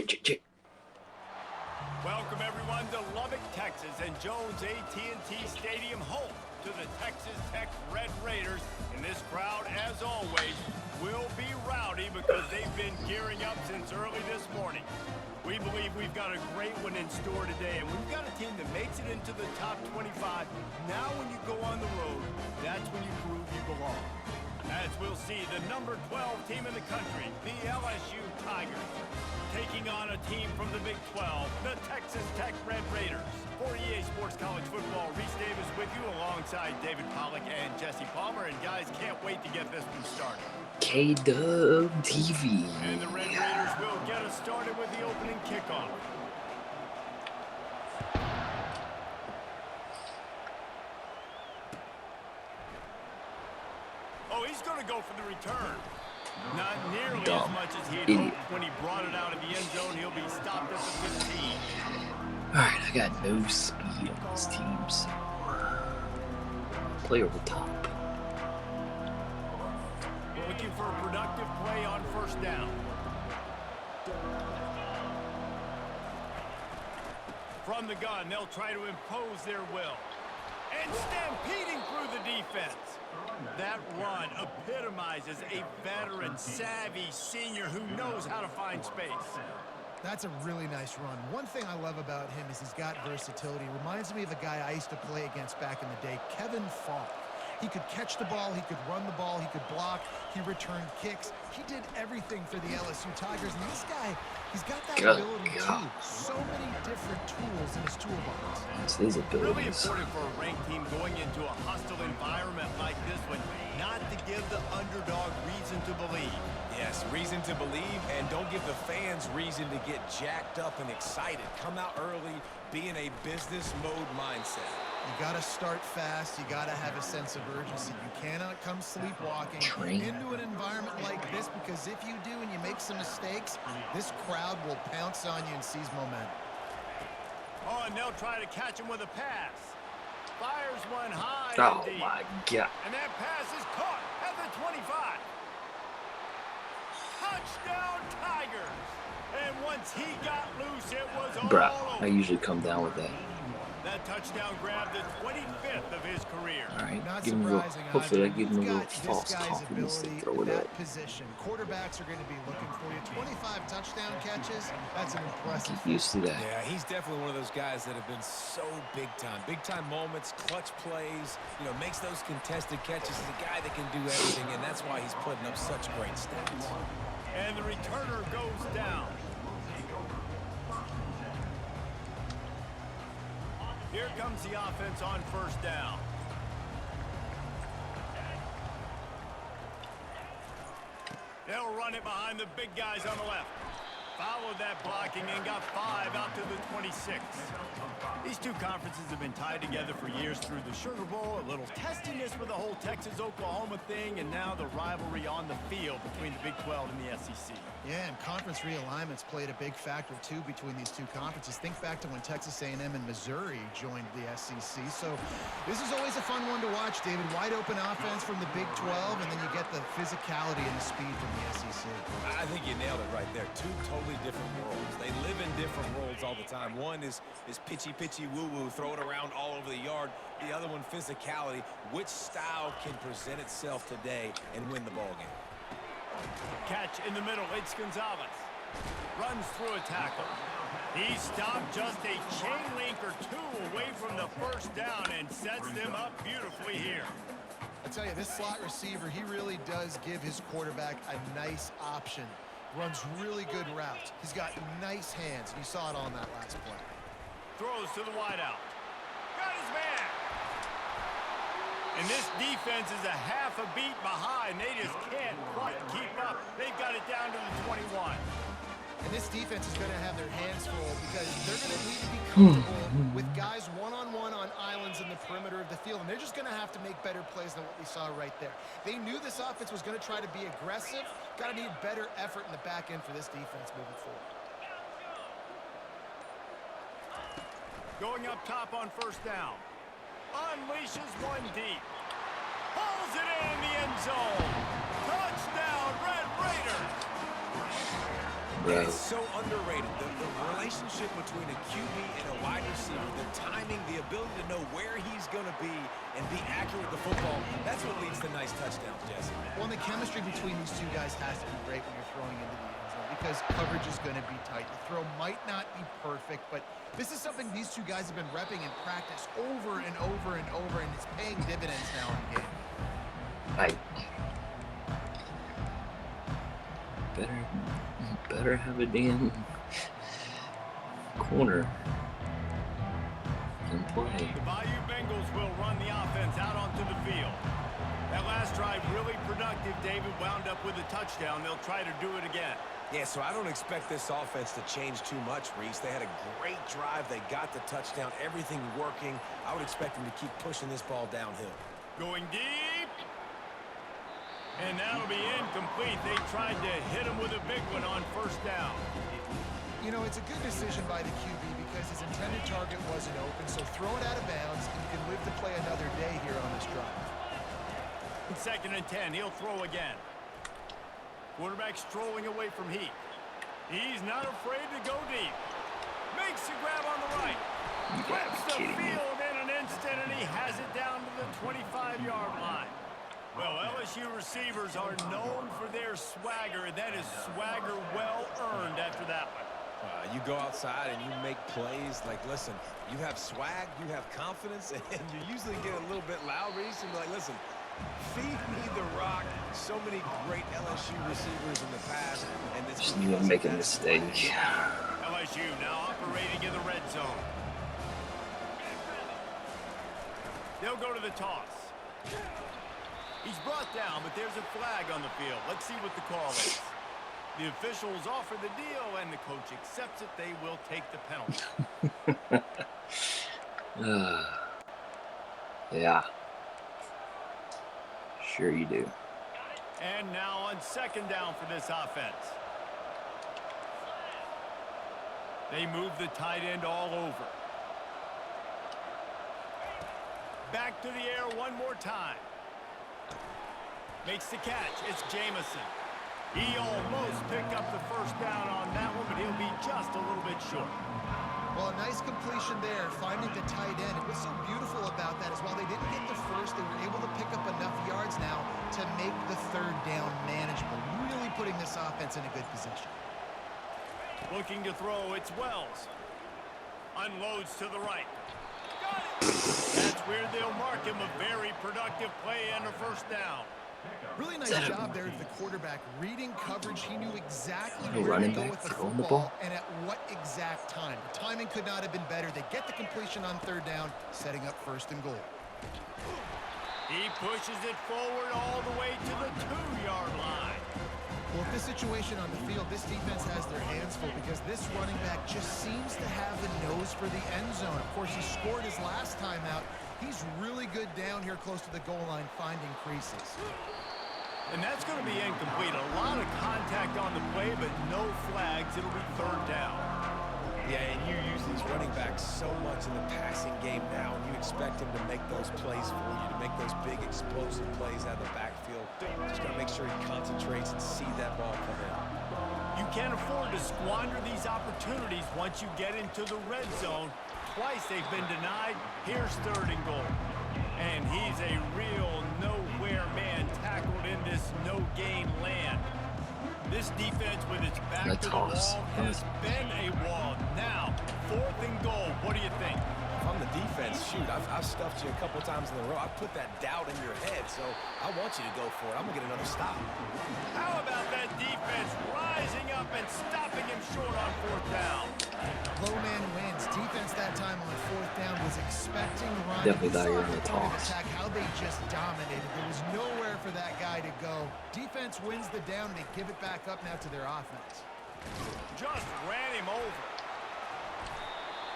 Check. Welcome everyone to Lubbock, Texas, and Jones AT&T Stadium, home to the Texas Tech Red Raiders. And this crowd, as always, will be rowdy because they've been gearing up since early this morning. We believe we've got a great one in store today, and we've got a team that makes it into the top 25. Now when you go on the road, that's when you prove you belong. As we'll see, the number 12 team in the country, the LSU Tigers, taking on a team from the Big 12, the Texas Tech Red Raiders. For EA Sports College Football, Reese Davis with you alongside David Pollack and Jesse Palmer. And guys, can't wait to get this one started. K-Dub TV. And the Red Raiders will get us started with the opening kickoff. Oh, he's going to go for the return. Not nearly as much as he'd hoped when he brought it out of the end zone. He'll be stopped at the 15. Alright, I got no speed on this team, so play over the top. We're looking for a productive play on first down. From the gun, they'll try to impose their will. And stampeding through the defense. That run epitomizes a veteran, savvy senior who knows how to find space. That's a really nice run. One thing I love about him is he's got versatility. Reminds me of a guy I used to play against back in the day, Kevin Falk. He could catch the ball, he could run the ball, he could block, he returned kicks. He did everything for the LSU Tigers, and this guy, he's got that ability too. So many different tools in his toolbox. It's his abilities. Really important for a ranked team going into a hostile environment like this one, not to give the underdog reason to believe. Yes, reason to believe, and don't give the fans reason to get jacked up and excited. Come out early, be in a business mode mindset. You got to start fast. You got to have a sense of urgency. You cannot come sleepwalking into an environment like this, because if you do and you make some mistakes, this crowd will pounce on you and seize momentum. Oh, and they'll try to catch him with a pass. Fires one high. Oh, and deep. my God. And that pass is caught at the 25. Touchdown, Tigers. And once he got loose, it was all Bruh, over. I usually come down with that. That touchdown grabbed the 25th of his career. All right, Not give him a little. surprising Hopefully, either. that gives You've him a little got this false guy's confidence to ability throw at it up. that position. Quarterbacks are going to be looking for you. 25 touchdown catches, that's an impressive Get used to that. Yeah, he's definitely one of those guys that have been so big time. Big time moments, clutch plays, makes those contested catches. He's a guy that can do everything, and that's why he's putting up such great stats. And the returner goes down. Here comes the offense on first down. They'll run it behind the big guys on the left. Followed that blocking and got 5 out to the 26. These two conferences have been tied together for years through the Sugar Bowl, a little testiness with the whole Texas-Oklahoma thing, and now the rivalry on the field between the Big 12 and the SEC. Yeah, and conference realignments played a big factor, too, between these two conferences. Think back to when Texas A&M and Missouri joined the SEC. So this is always a fun one to watch, David. Wide open offense from the Big 12, and then you get the physicality and the speed from the SEC. I think you nailed it right there. Two totally different worlds. They live in different worlds all the time. One is pitchy, woo-woo, throw it around all over the yard. The other one, physicality. Which style can present itself today and win the ball game? Catch in the middle. It's Gonzalez. Runs through a tackle. He stopped just a chain link or two away from the first down and sets them up beautifully here. I tell you, this slot receiver, he really does give his quarterback a nice option. Runs really good routes. He's got nice hands. You saw it on that last play. Throws to the wideout. Got his man. And this defense is a half a beat behind. They just can't quite keep up. They've got it down to the 21. And this defense is going to have their hands full because they're going to need to be comfortable with guys one-on-one on islands in the perimeter of the field. And they're just going to have to make better plays than what we saw right there. They knew this offense was going to try to be aggressive. Got to need better effort in the back end for this defense moving forward. Going up top on first down. Unleashes one deep. Pulls it in the end zone. Touchdown, Red Raiders. Bro. It's so underrated. The relationship between a QB and a wide receiver, the timing, the ability to know where he's going to be and be accurate with the football, that's what leads to nice touchdowns, Jesse. Well, the chemistry between these two guys has to be great when you're throwing into the end zone because coverage is going to be tight. The throw might not be perfect, but this is something these two guys have been repping in practice over and over and over, and it's paying dividends now in game. Better have a damn corner and play. The Bayou Bengals will run the offense out onto the field. That last drive really productive. David wound up with a touchdown. They'll try to do it again. Yeah, so I don't expect this offense to change too much, Reese. They had a great drive. They got the touchdown. Everything working. I would expect them to keep pushing this ball downhill. Going deep. And that'll be incomplete. They tried to hit him with a big one on first down. You know, it's a good decision by the QB because his intended target wasn't open, so throw it out of bounds, and you can live to play another day here on this drive. 2nd and 10, he'll throw again. Quarterback strolling away from Heath. He's not afraid to go deep. Makes the grab on the right. Flips the field in an instant, and he has it down to the 25-yard line. Well, LSU receivers are known for their swagger, and that is swagger well earned after that one. You go outside and you make plays. Like, listen, you have swag, you have confidence, and you usually get a little bit loud, Reese, and be like, listen, feed me the rock. So many great LSU receivers in the past, and it's Just knew I'd make a mistake. LSU now operating in the red zone. They'll go to the toss. He's brought down, but there's a flag on the field. Let's see what the call is. The officials offer the deal, and the coach accepts it. They will take the penalty. Yeah. Sure you do. And now on 2nd down for this offense. They move the tight end all over. Back to the air one more time. Makes the catch. It's Jamison. He almost picked up the first down on that one, but he'll be just a little bit short. Well, a nice completion there, finding the tight end. And what's so beautiful about that is while they didn't get the first, they were able to pick up enough yards now to make the third down manageable, really putting this offense in a good position. Looking to throw, it's Wells. Unloads to the right. Got it! That's where they'll mark him. A very productive play and a first down. Really nice job there to the quarterback. Reading coverage, he knew exactly where running to go back with the throwing the football ball. and at what exact time. The timing could not have been better. They get the completion on third down, setting up first and goal. He pushes it forward all the way to the 2-yard line. Well, with this situation on the field, this defense has their hands full because this running back just seems to have a nose for the end zone. Of course, he scored his last time out. He's really good down here close to the goal line, finding creases. And that's going to be incomplete. A lot of contact on the play, but no flags. It'll be third down. Yeah, and you use these running backs so much in the passing game now, and you expect him to make those plays for you, to make those big explosive plays out of the backfield. Just got to make sure he concentrates and see that ball come in. You can't afford to squander these opportunities once you get into the red zone. Twice they've been denied. Here's third and goal. And he's a real nowhere man tackled in this no-gain land. This defense with its back to the wall has been a wall. Now, fourth and goal. What do you think? If I'm the defense, shoot, I've stuffed you a couple times in a row. I've put that doubt in your head, so I want you to go for it. I'm going to get another stop. How about that defense rising up and stopping him short on fourth down? Low man wins. Defense that time on fourth down was expecting run. Definitely thought you were going to toss. Attack, how they just dominated. There was nowhere for that guy to go. Defense wins the down. They give it back up now to their offense. Just ran him over.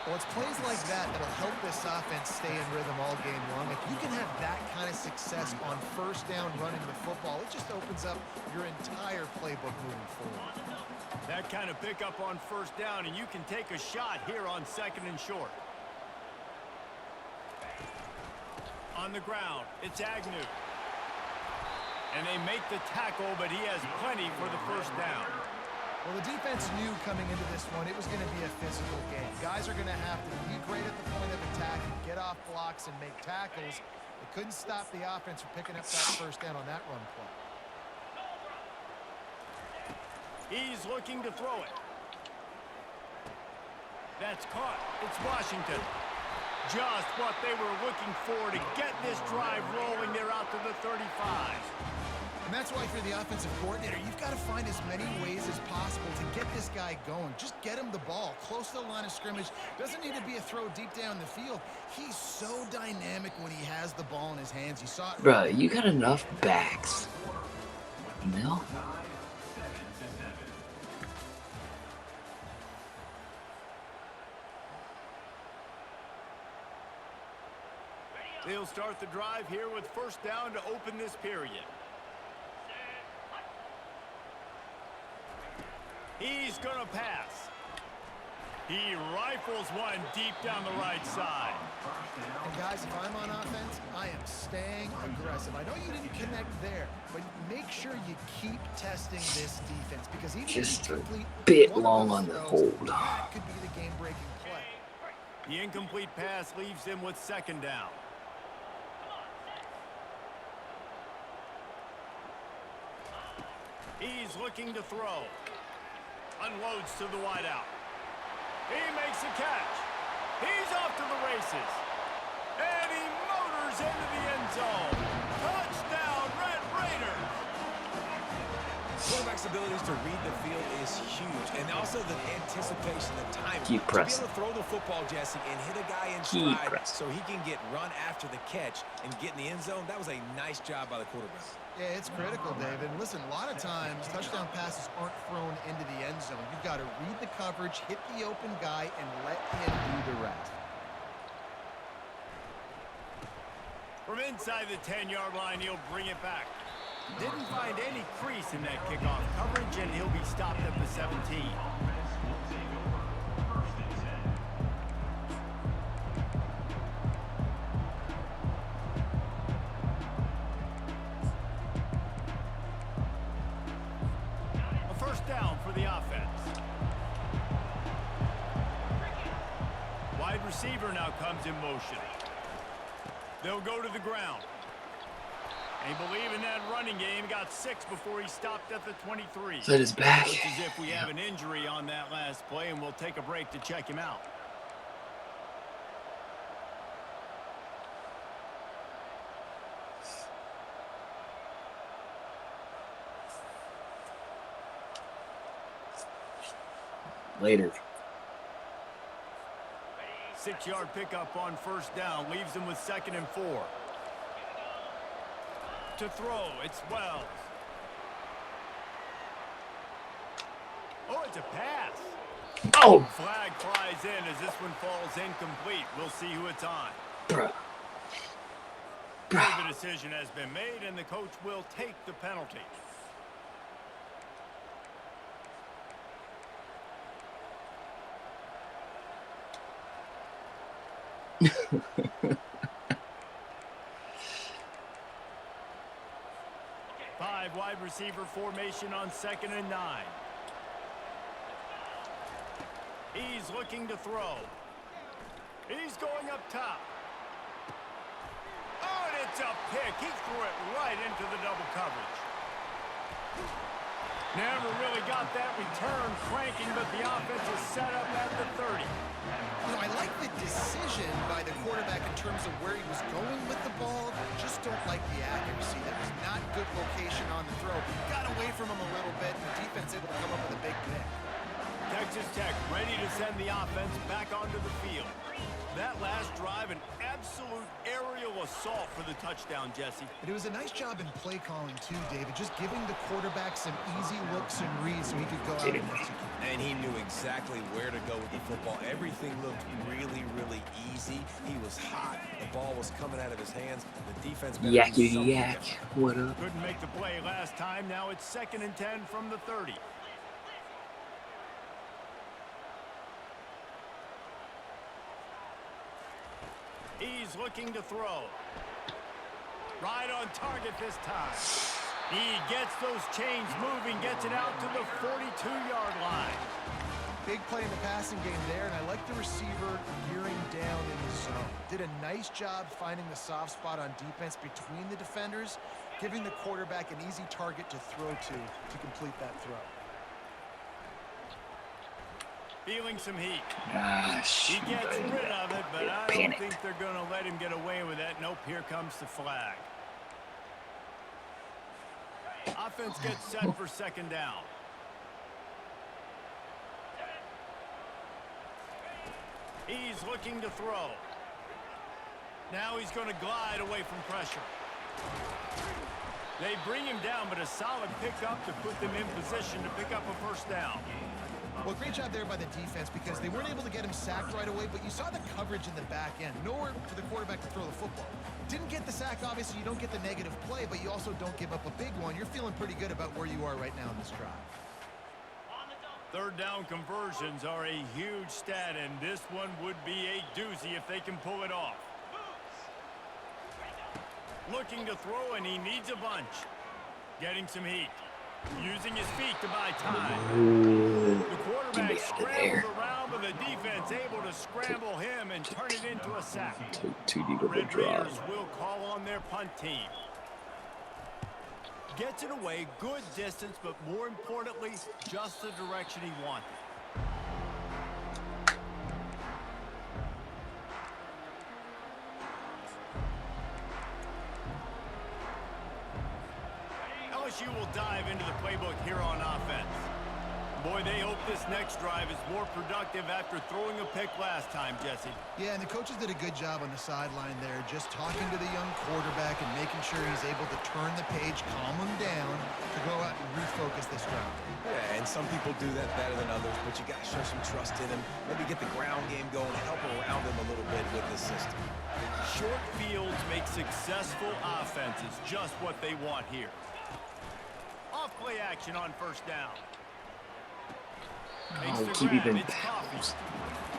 Well, it's plays like that that'll help this offense stay in rhythm all game long. If you can have that kind of success on first down running the football, it just opens up your entire playbook moving forward. That kind of pickup on first down, and you can take a shot here on second and short. On the ground, it's Agnew. And they make the tackle, but he has plenty for the first down. Well, the defense knew coming into this one it was going to be a physical game. Guys are going to have to be great at the point of attack and get off blocks and make tackles. They couldn't stop the offense from picking up that first down on that run play. He's looking to throw it. That's caught. It's Washington. Just what they were looking for to get this drive rolling. They're out to the 35. And that's why, if you're the offensive coordinator, you've got to find as many ways as possible to get this guy going. Just get him the ball close to the line of scrimmage. Doesn't need to be a throw deep down the field. He's so dynamic when he has the ball in his hands. You saw it. Bro, you got enough backs. No? They'll start the drive here with first down to open this period. He's going to pass. He rifles one deep down the right side. And guys, if I'm on offense, I am staying aggressive. I know you didn't connect there, but make sure you keep testing this defense because even Just if you a complete bit one long of on those the throws, hold. that could be the game-breaking play. The incomplete pass leaves him with second down. He's looking to throw. Unloads to the wideout. He makes a catch. He's off to the races. And he motors into the end zone. Touchdown, Red Raiders. Quarterback's abilities to read the field is huge. And also the anticipation, the timing. Keep pressing. To be able to throw the football, Jesse, and hit a guy in Keep stride pressing. so he can get run after the catch and get in the end zone. That was a nice job by the quarterback. Yeah, it's critical, David. And listen, a lot of times, touchdown passes aren't thrown into the end zone. You've got to read the coverage, hit the open guy, and let him do the rest. From inside the 10-yard line, he'll bring it back. Didn't find any crease in that kickoff coverage, and he'll be stopped at the 17. A first down for the offense. receiver now comes in motion. They'll go to the ground. They believe in that running game. Got 6 before he stopped at the 23. Is that his back? Looks as if we have an injury on that last play, and we'll take a break to check him out. Later. 6-yard pickup on first down. Leaves him with 2nd and 4. To throw, it's Wells. Oh, it's a pass. Oh! Flag flies in as this one falls incomplete. We'll see who it's on. Bruh. The decision has been made, and the coach will take the penalty. Five wide receiver formation on 2nd and 9. He's looking to throw. He's going up top. Oh, and it's a pick. He threw it right into the double coverage. Never really got that return cranking, but the offense is set up at the 30. You know, I like the decision by the quarterback in terms of where he was going with the ball. Just don't like the accuracy. That was not good location on the throw. Got away from him a little bit, and the defense able to come up with a big pick. Texas Tech ready to send the offense back onto the field. That last drive, an absolute aerial assault for the touchdown, Jesse. But it was a nice job in play calling too, David. Just giving the quarterback some easy looks and reads so he could go out and execute. And he knew exactly where to go with the football. Everything looked really, really easy. He was hot. The ball was coming out of his hands. The defense better do Yakety something yak. different. What up? Couldn't make the play last time. Now it's 2nd and 10 from the 30. He's looking to throw. Right on target this time. He gets those chains moving, gets it out to the 42-yard line. Big play in the passing game there, and I like the receiver gearing down in the zone. Did a nice job finding the soft spot on defense between the defenders, giving the quarterback an easy target to throw to complete that throw. Feeling some heat. Shoot, He gets rid of it, but I don't panicked. think they're going to let him get away with it. Nope, here comes the flag. Offense gets set for 2nd down. He's looking to throw. Now he's going to glide away from pressure. They bring him down, but a solid pickup to put them in position to pick up a first down. Well, great job there by the defense because they weren't able to get him sacked right away, but you saw the coverage in the back end. Nowhere for the quarterback to throw the football. Didn't get the sack, obviously. You don't get the negative play, but you also don't give up a big one. You're feeling pretty good about where you are right now in this drive. 3rd down conversions are a huge stat, and this one would be a doozy if they can pull it off. Looking to throw, and he needs a bunch. Getting some heat. Using his feet to buy time. The quarterback scrambled around, but the defense able to scramble him and turn it into a sack. Too deep The of a Red drop. Raiders will call on their punt team. Gets it away, good distance, but more importantly, just the direction he wanted. LSU will dive into the playbook here on offense. Boy, they hope this next drive is more productive after throwing a pick last time, Jesse. Yeah, and the coaches did a good job on the sideline there, just talking to the young quarterback and making sure he's able to turn the page, calm him down, to go out and refocus this drive. Yeah, and some people do that better than others, but you got to show some trust in him. Maybe get the ground game going, help around him a little bit with the system. Short fields make successful offenses just what they want here. Off play action on first down. Oh, keep even It's Coffee.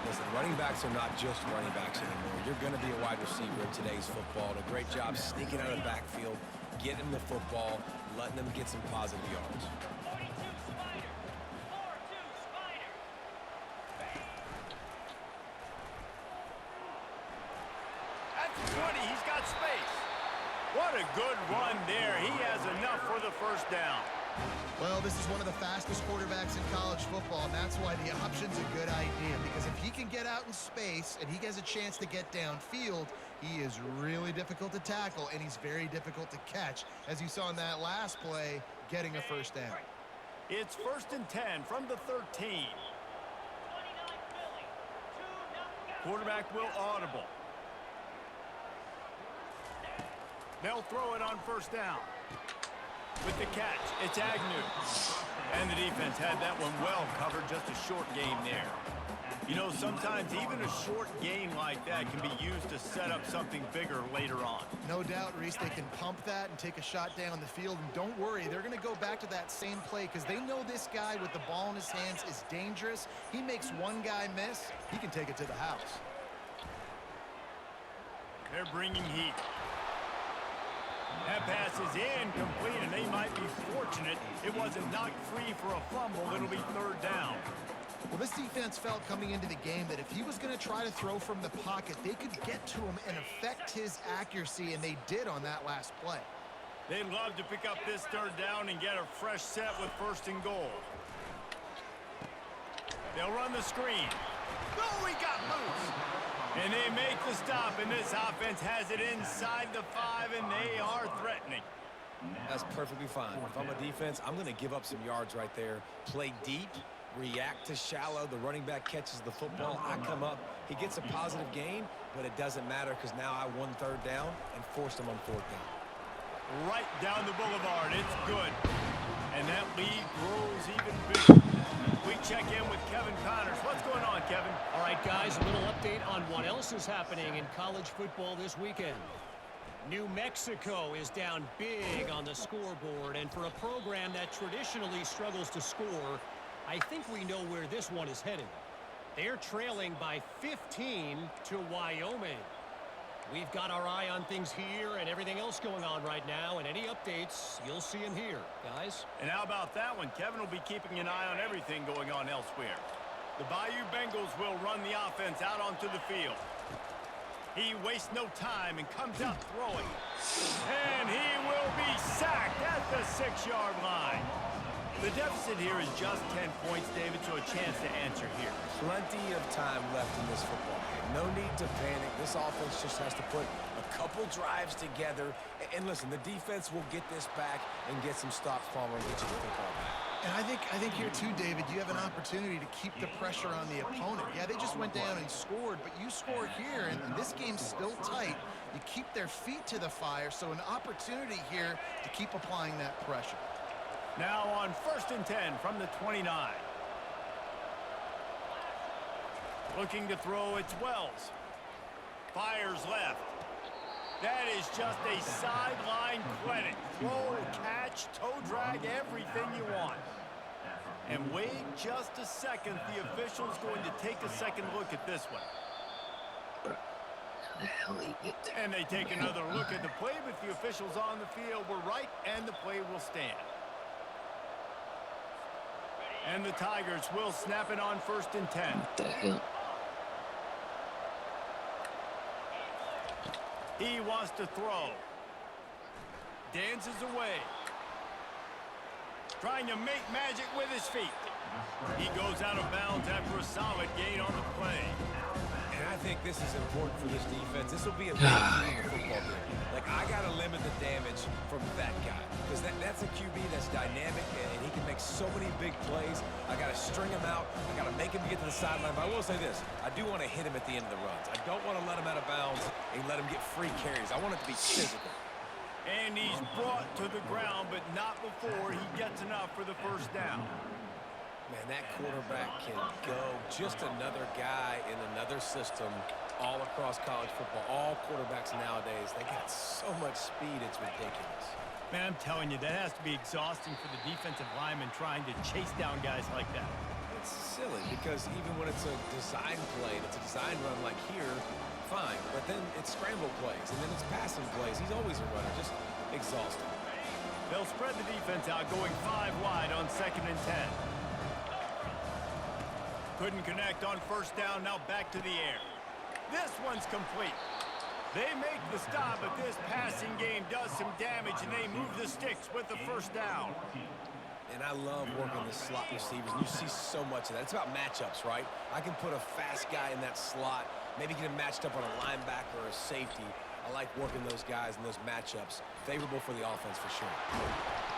Listen, running backs are not just running backs anymore. You're going to be a wide receiver in today's football. A great job sneaking out of the backfield, getting them the football, letting them get some positive yards. What a good run there. He has enough for the first down. Well, this is one of the fastest quarterbacks in college football, and that's why the option's a good idea, because if he can get out in space and he has a chance to get downfield, he is really difficult to tackle, and he's very difficult to catch, as you saw in that last play, getting a first down. It's 1st and 10 from the 13. Quarterback will audible. They'll throw it on first down. With the catch, it's Agnew. And the defense had that one well covered, just a short gain there. You know, sometimes even a short gain like that can be used to set up something bigger later on. No doubt, Reese, they can pump that and take a shot down the field. And don't worry, they're going to go back to that same play because they know this guy with the ball in his hands is dangerous. He makes one guy miss, he can take it to the house. They're bringing heat. That pass is incomplete, and they might be fortunate it wasn't knocked free for a fumble. It'll be 3rd down. Well, this defense felt coming into the game that if he was going to try to throw from the pocket, they could get to him and affect his accuracy, and they did on that last play. They'd love to pick up this 3rd down and get a fresh set with 1st and goal. They'll run the screen. Oh, he got loose. And they make the stop, and this offense has it inside the 5, and they are threatening. That's perfectly fine. If I'm a defense, I'm going to give up some yards right there. Play deep, react to shallow. The running back catches the football. I come up. He gets a positive gain, but it doesn't matter because now I won 3rd down and forced him on 4th down. Right down the boulevard. It's good. And that lead grows even bigger. We check in with Kevin Connors. What's going on, Kevin? All right, guys, a little update on what else is happening in college football this weekend. New Mexico is down big on the scoreboard, and for a program that traditionally struggles to score, I think we know where this one is headed. They're trailing by 15 to Wyoming. We've got our eye on things here and everything else going on right now, and any updates, you'll see them here, guys. And how about that one? Kevin will be keeping an eye on everything going on elsewhere. The Bayou Bengals will run the offense out onto the field. He wastes no time and comes out throwing. And he will be sacked at the 6-yard line. The deficit here is just 10 points, David, so a chance to answer here. Plenty of time left in this football game. No need to panic. This offense just has to put a couple drives together. And listen, the defense will get this back and get some stops following and get you the football back. And I think here too, David, you have an opportunity to keep the pressure on the opponent. Yeah, they just went down and scored, but you score here, and this game's still tight. You keep their feet to the fire, so an opportunity here to keep applying that pressure. Now on 1st and 10 from the 29. Looking to throw, it's Wells. Fires left. That is just a sideline clinic. Throw, catch, toe drag, everything you want. And wait just a second. The official's going to take a second look at this one. How the hell he get there? And they take another look at the play, but the officials on the field were right, and the play will stand. And the Tigers will snap it on 1st and 10. What the hell? He wants to throw. Dances away. Trying to make magic with his feet. He goes out of bounds after a solid gain on the play. And I think this is important for this defense. This will be a big football game. Like, I got to limit the damage from that guy. Because that's a QB that's dynamic, and he can make so many big plays. I got to string him out. I got to make him get to the sideline. But I will say this. I do want to hit him at the end of the runs. I don't want to let him out of bounds and let him get free carries. I want it to be physical. And he's brought to the ground, but not before he gets enough for the first down. Man, that quarterback can go. Just another guy in another system all across college football. All quarterbacks nowadays, they got so much speed, it's ridiculous. Man, I'm telling you, that has to be exhausting for the defensive lineman trying to chase down guys like that. It's silly because even when it's a design play, and it's a design run like here, fine. But then it's scramble plays, and then it's passing plays. He's always a runner, just exhausting. They'll spread the defense out, going 5 wide on 2nd and 10. Couldn't connect on 1st down, now back to the air. This one's complete. They make the stop, but this passing game does some damage, and they move the sticks with the first down. And I love working the slot receivers. And you see so much of that. It's about matchups, right? I can put a fast guy in that slot, maybe get him matched up on a linebacker or a safety. I like working those guys in those matchups. Favorable for the offense for sure.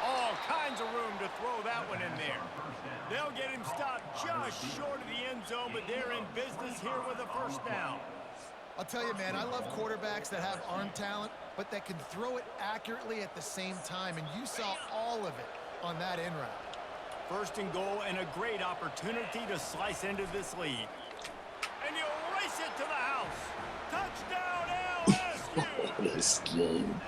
All kinds of room to throw that one in there. They'll get him stopped just short of the end zone, but they're in business here with a first down. I'll tell you, man, I love quarterbacks that have arm talent, but that can throw it accurately at the same time, and you saw all of it on that in route. First and goal, and a great opportunity to slice into this lead. And you'll race it to the house. Touchdown, LSU! What a scheme.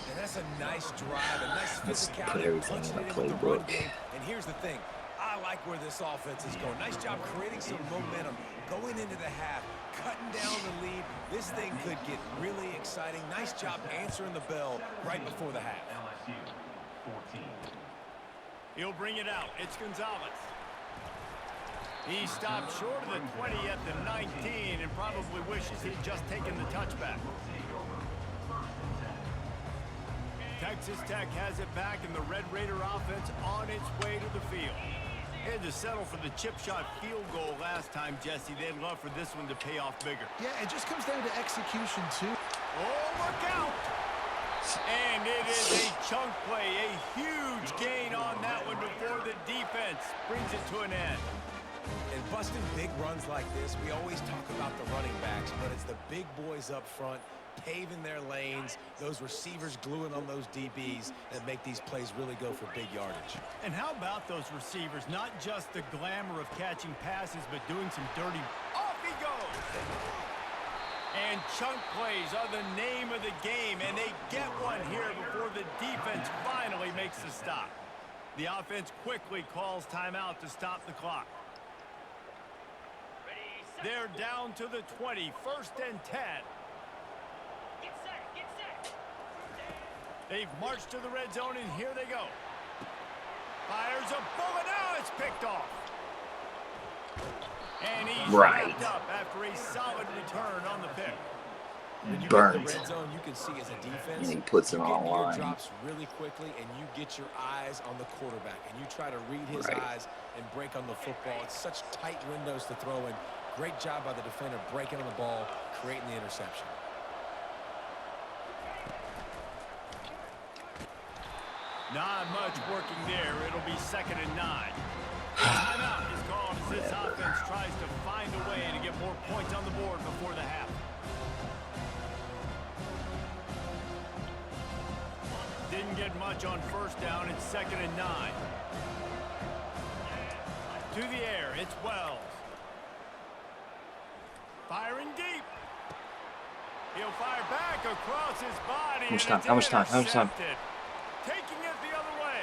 And that's a nice drive, a nice Let's put physicality, everything punching in the it in with the run playbook. game. And here's the thing. I like where this offense is going. Nice job creating some momentum, going into the half, cutting down the lead. This thing could get really exciting. Nice job answering the bell right before the half. LSU 14. He'll bring it out. It's Gonzalez. He stopped short of the 20 at the 19 and probably wishes he'd just taken the touchback. Texas Tech has it back, and the Red Raider offense on its way to the field. They had to settle for the chip shot field goal last time, Jesse. They'd love for this one to pay off bigger. Yeah, it just comes down to execution, too. Oh, look out! And it is a chunk play, a huge gain on that one before the defense brings it to an end. And busting big runs like this, we always talk about the running backs, but it's the big boys up front paving their lanes, those receivers gluing on those DBs that make these plays really go for big yardage. And how about those receivers? Not just the glamour of catching passes, but doing some dirty... Off he goes! And chunk plays are the name of the game, and they get one here before the defense finally makes the stop. The offense quickly calls timeout to stop the clock. They're down to the 20, first and 10. They've marched to the red zone, and here they go. Fires a bullet. Now it's picked off. And he's wrapped up after a solid return on the pick. When you Burnt. get the red zone, you can see as a defense, And he puts it you on get your line. drops really quickly, and you get your eyes on the quarterback, and you try to read his Right. eyes and break on the football. It's such tight windows to throw in. Great job by the defender breaking on the ball, creating the interception. Not much working there. It'll be 2nd and 9. Timeout is called as this offense tries to find a way to get more points on the board before the half. Didn't get much on first down. It's 2nd and 9. To the air, it's Wells. Firing deep. He'll fire back across his body. How much and time? it's How much time? How much time? intercepted. Taking it the other way.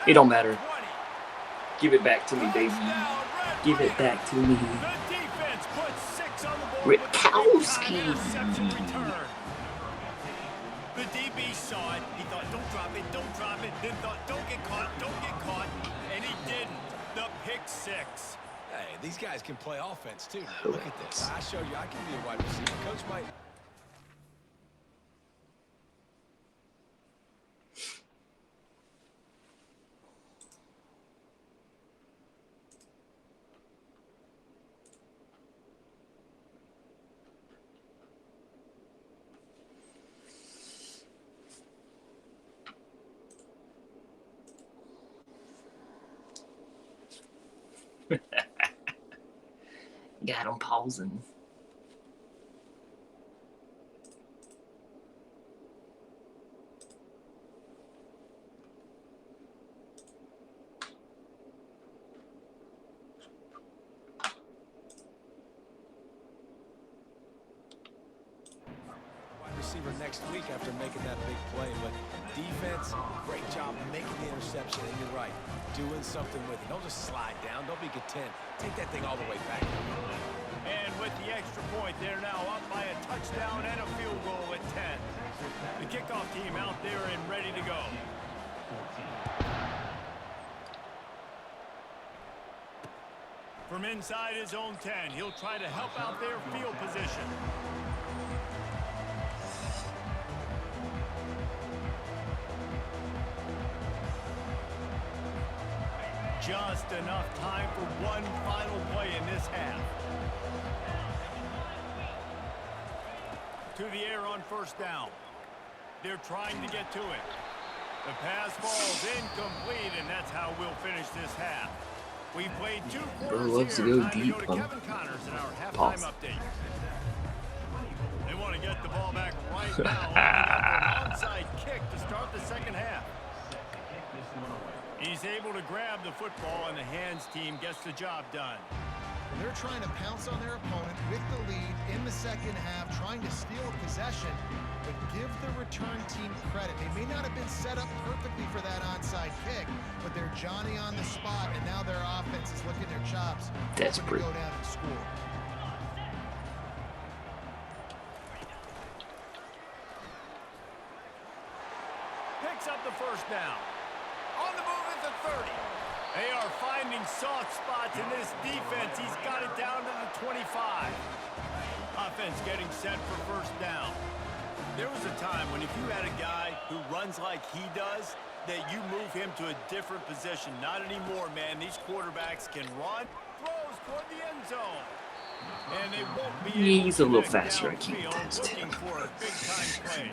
It don't matter. 20. Give it back to me, baby. Touchdown, Red Give it Raiders. back to me. The defense puts 6 on the board with a Witkowski. big-time interception return. The DB saw it. He thought, don't drop it, don't drop it. Then thought, don't get caught, and he didn't. The pick 6. Hey, these guys can play offense, too. Look at this. I showed you I can be a wide receiver. Coach might... Got him pausing. wide receiver next week after making that big play. But defense, great job making the interception. And you're right, doing something with it. Don't just slide down. Don't be content. Take that thing all the way back. And with the extra point, they're now up by a touchdown and a field goal at 10. The kickoff team out there and ready to go. From inside his own 10, he'll try to help out their field position. Just enough time for one final play in this half. To the air on first down. They're trying to get to it. The pass falls incomplete, and that's how we'll finish this half. We've played 2 quarters loves to here. go Time deep, to go to huh? Kevin Connors in our halftime Pause. update. They want to get the ball back right now. An onside kick to start the second half. He's able to grab the football, and the hands team gets the job done. They're trying to pounce on their opponent with the lead in the second half, trying to steal a possession, but give the return team credit. They may not have been set up perfectly for that onside kick, but they're Johnny on the spot, and now their offense is licking their chops. Desperate. To go down and score. Picks up the first down. On the move at the 30. They are finding soft spots in this defense. He's got it down to the 25. Offense getting set for first down. There was a time when if you had a guy who runs like he does, that you move him to a different position. Not anymore, man. These quarterbacks can run, throws toward the end zone. And they won't be able He's to a little connect faster, I can't downfield, contest. looking for a big-time play.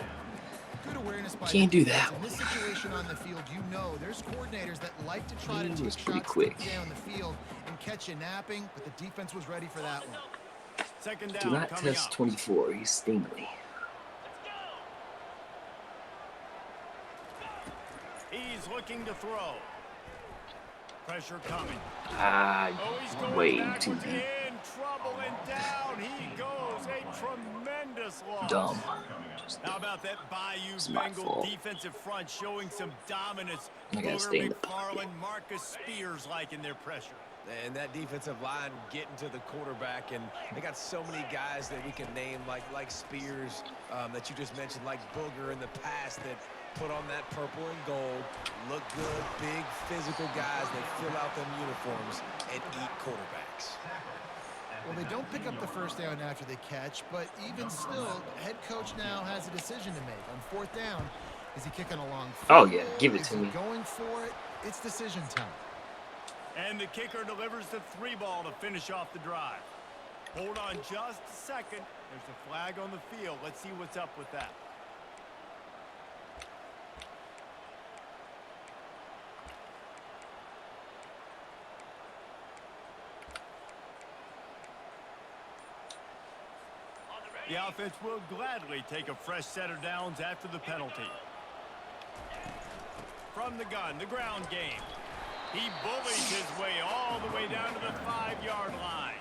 Good awareness by Can't the do defense. that In this situation on the field, you know there's coordinators that like to try to He take was pretty shots quick. down the field and catch you napping, but the defense was ready for that one. Second Do down not coming test up. 24. He's stingly. He's looking to throw. Pressure coming. Oh, he's going Way backwards too and deep. in trouble, and down he goes. A tremendous loss. Dumb. How about that Bayou It's my Bengal fault. defensive front showing some dominance? I gotta Booger stay in the pocket. McFarland, Marcus Spears-like in their pressure. And that defensive line getting to the quarterback, and they got so many guys that we can name, like Spears, that you just mentioned, like Booger in the past, that put on that purple and gold, look good, big physical guys that fill out them uniforms and eat quarterbacks. Well, they don't pick up the first down after they catch, but even still, head coach now has a decision to make. On fourth down, is he kicking a long field Oh, yeah, give it Is to he me. going for it? It's decision time. And the kicker delivers the 3-ball to finish off the drive. Hold on just a second. There's a flag on the field. Let's see what's up with that. The offense will gladly take a fresh set of downs after the penalty. From the gun, the ground game. He bullies his way all the way down to the 5-yard line.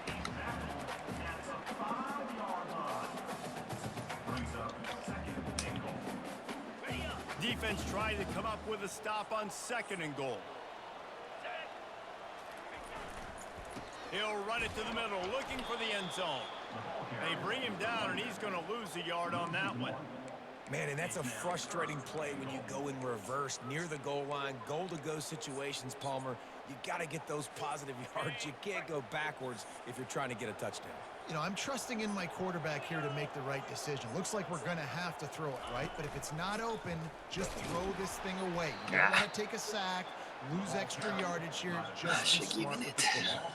Defense trying to come up with a stop on 2nd and goal. He'll run it to the middle, looking for the end zone. They bring him down, and he's going to lose a yard on that one. Man, and that's a frustrating play when you go in reverse near the goal line, goal-to-go situations, Palmer. You got to get those positive yards. You can't go backwards if you're trying to get a touchdown. You know, I'm trusting in my quarterback here to make the right decision. Looks like we're going to have to throw it, right? But if it's not open, just throw this thing away. You don't want to take a sack, lose extra yardage here. Just be smart with the football.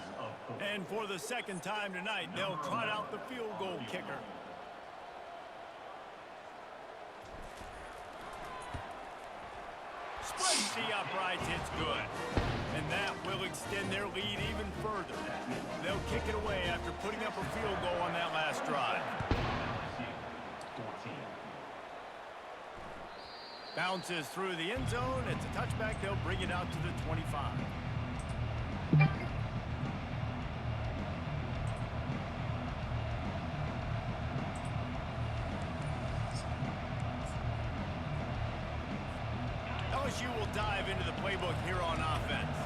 And for the second time tonight, they'll trot out the field goal kicker. Splits the uprights, it's good. And that will extend their lead even further. They'll kick it away after putting up a field goal on that last drive. 14. Bounces through the end zone. It's a touchback. They'll bring it out to the 25. LSU will dive into the playbook here on offense.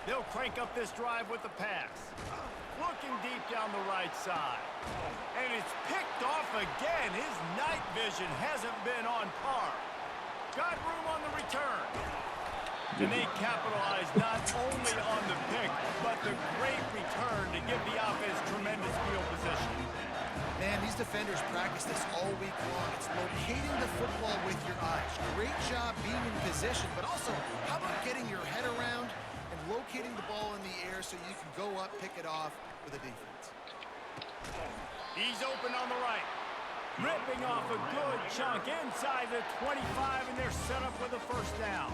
They'll crank up this drive with the pass. Looking deep down the right side. And it's picked off again. His night vision hasn't been on par. Got room on the return. And they capitalize not only on the pick, but the great return to give the offense tremendous field position. defenders practice this all week long. It's locating the football with your eyes. Great job being in position, but also how about getting your head around and locating the ball in the air so you can go up, pick it off with a defense. He's open on the right. Ripping off a good chunk inside the 25, and they're set up with a first down.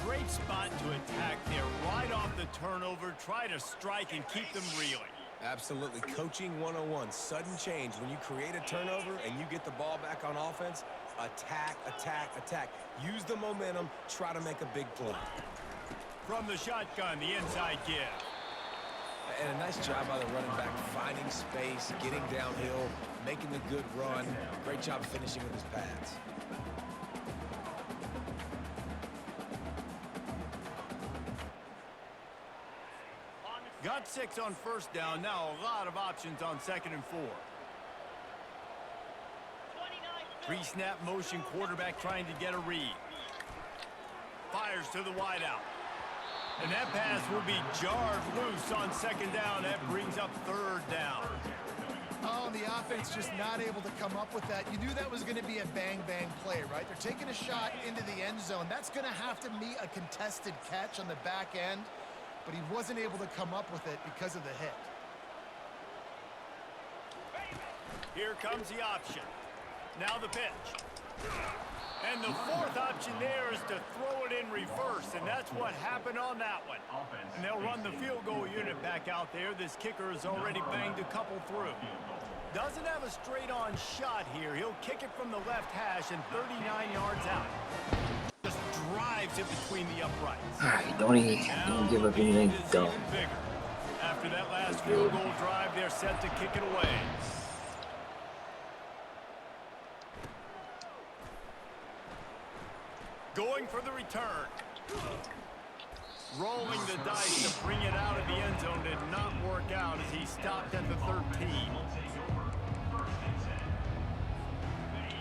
Great spot to attack there right off the turnover. Try to strike and keep them reeling. Absolutely. Coaching 101. Sudden change. When you create a turnover and you get the ball back on offense, attack, attack, attack. Use the momentum. Try to make a big play. From the shotgun, the inside give. And a nice job by the running back, finding space, getting downhill, making a good run. Great job finishing with his pads. Got 6 on first down. Now a lot of options on 2nd and 4. Pre-snap motion, quarterback trying to get a read. Fires to the wideout. And that pass will be jarred loose on 2nd down. That brings up 3rd down. Oh, and the offense just not able to come up with that. You knew that was going to be a bang-bang play, right? They're taking a shot into the end zone. That's going to have to meet a contested catch on the back end, but he wasn't able to come up with it because of the hit. Here comes the option. Now the pitch. And the 4th option there is to throw it in reverse, and that's what happened on that one. And they'll run the field goal unit back out there. This kicker has already banged a couple through. Doesn't have a straight-on shot here. He'll kick it from the left hash and 39 yards out. Just drives it between the uprights. All right, don't give up anything dumb. After that last field goal drive, they're set to kick it away. Going for the return. Rolling the dice to bring it out of the end zone did not work out as he stopped at the 13.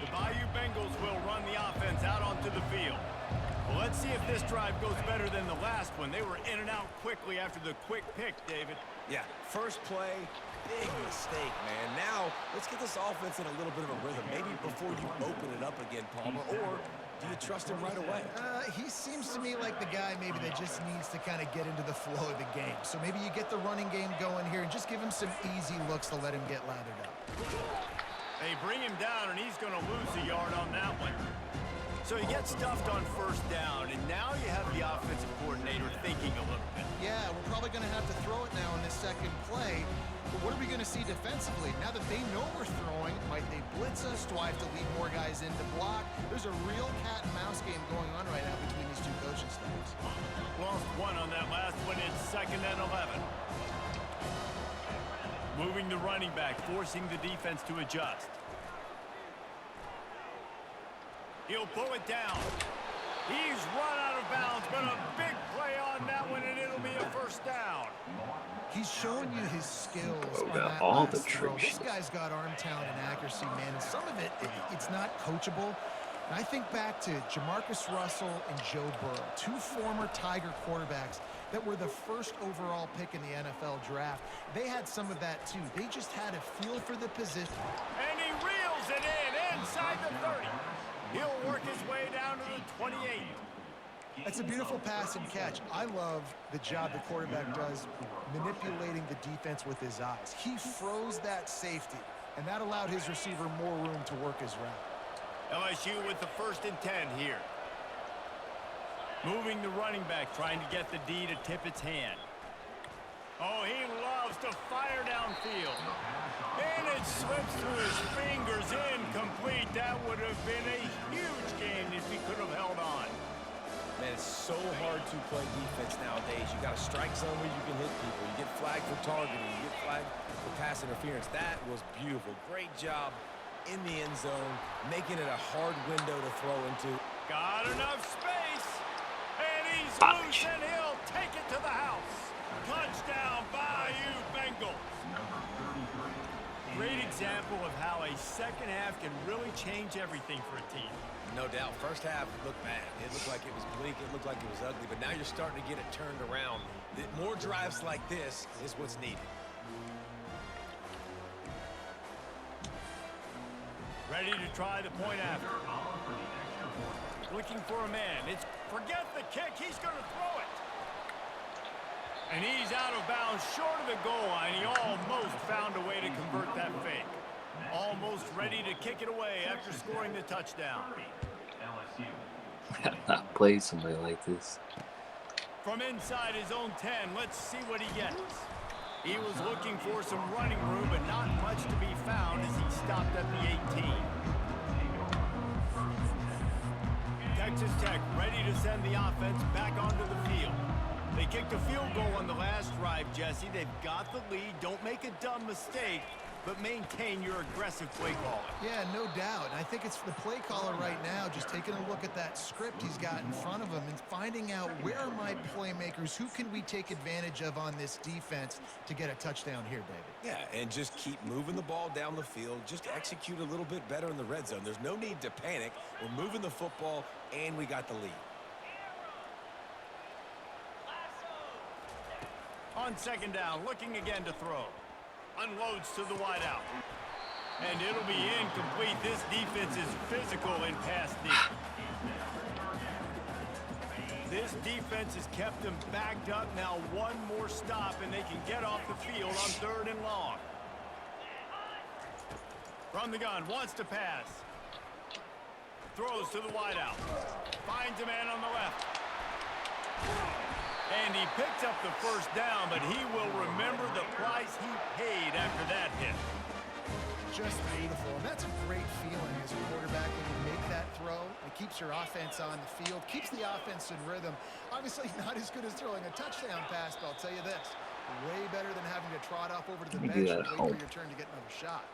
The Bayou Bengals will run the offense out onto the field. Well, let's see if this drive goes better than the last one. They were in and out quickly after the quick pick, David. Yeah, first play, big mistake, man. Now, let's get this offense in a little bit of a rhythm. Maybe before you open it up again, Palmer, or do you trust him right away? He seems to me like the guy maybe that just needs to kind of get into the flow of the game. So maybe you get the running game going here and just give him some easy looks to let him get lathered up. They bring him down, and he's going to lose a yard on that one. So he gets stuffed on first down, and now you have the offensive coordinator thinking a little bit. Yeah, we're probably going to have to throw it now in this second play. But what are we going to see defensively? Now that they know we're throwing, might they blitz us? Do I have to lead more guys in to block? There's a real cat and mouse game going on right now between these two coaching staffs. Lost one on that last one. It's 2nd and 11. Moving the running back, forcing the defense to adjust. He'll pull it down. He's run out of bounds, but a big play on that one, and it'll be a first down. He's showing you his skills on got that all last the throw. trick This guy's got arm talent and accuracy, man. And some of it's not coachable. And I think back to Jamarcus Russell and Joe Burrow, 2 former Tiger quarterbacks that were the first overall pick in the NFL draft. They had some of that, too. They just had a feel for the position. And he reels it in inside the 30. He'll work his way down to the 28. That's a beautiful pass and catch. I love the job the quarterback does manipulating the defense with his eyes. He froze that safety, and that allowed his receiver more room to work his route. LSU with the 1st and 10 here. Moving the running back, trying to get the D to tip its hand. Oh, he loves to fire downfield. And it slips through his fingers, incomplete. That would have been a huge gain if he could have held on. Man, it's so hard to play defense nowadays. You got a strike zone where you can hit people. You get flagged for targeting. You get flagged for pass interference. That was beautiful. Great job in the end zone, making it a hard window to throw into. Got enough space. And he's loose, and he'll take it to the house. Touchdown, Bayou Bengals. Great example of how a second half can really change everything for a team. No doubt. First half looked bad. It looked like it was bleak. It looked like it was ugly. But now you're starting to get it turned around. More drives like this is what's needed. Ready to try the point after. Looking for a man. Forget the kick. He's going to throw it. And he's out of bounds short of the goal line. He almost found a way to convert that fake. Almost ready to kick it away after scoring the touchdown. I've not played somebody like this. From inside his own 10, let's see what he gets. He was looking for some running room, but not much to be found as he stopped at the 18. Texas Tech ready to send the offense back onto the field. They kicked a field goal on the last drive, Jesse. They've got the lead. Don't make a dumb mistake, but maintain your aggressive play calling. Yeah, no doubt. And I think it's the play caller right now just taking a look at that script he's got in front of him and finding out where are my playmakers, who can we take advantage of on this defense to get a touchdown here, David. Yeah, and just keep moving the ball down the field. Just execute a little bit better in the red zone. There's no need to panic. We're moving the football, and we got the lead. On second down, looking again to throw. Unloads to the wideout. And it'll be incomplete. This defense is physical in pass deep. This defense has kept them backed up. Now one more stop, and they can get off the field on 3rd and long. From the gun, wants to pass. Throws to the wideout. Finds a man on the left. And he picks up the first down, but he will remember the price he paid after that hit. Just beautiful. And that's a great feeling as a quarterback when you make that throw. It keeps your offense on the field, keeps the offense in rhythm. Obviously not as good as throwing a touchdown pass, but I'll tell you this, way better than having to trot off over to the bench and wait for your turn to get another shot.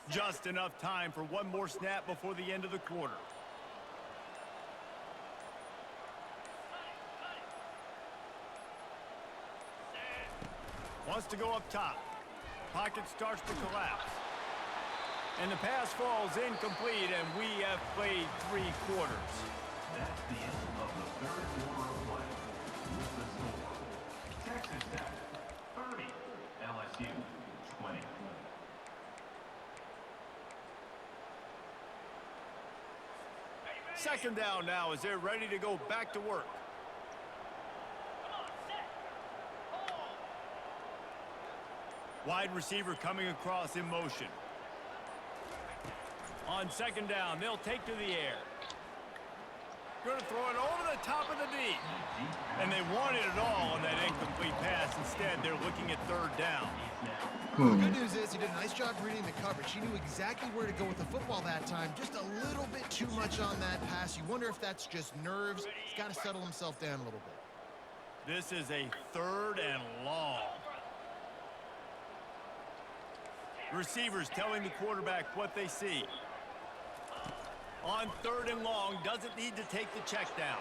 Just enough time for one more snap before the end of the quarter. Wants to go up top. Pocket starts to collapse. And the pass falls incomplete, and we have played 3 quarters. That's the end of the 3rd quarter of play. With the score, Texas Tech 30, LSU 20. Second down now as they're ready to go back to work. Wide receiver coming across in motion. On second down, they'll take to the air. Going to throw it over the top of the D. And they wanted it all on that incomplete pass. Instead, they're looking at 3rd down. Well, the good news is he did a nice job reading the coverage. He knew exactly where to go with the football that time. Just a little bit too much on that pass. You wonder if that's just nerves. He's got to settle himself down a little bit. This is a 3rd and long. Receivers telling the quarterback what they see. On 3rd and long, doesn't need to take the check down.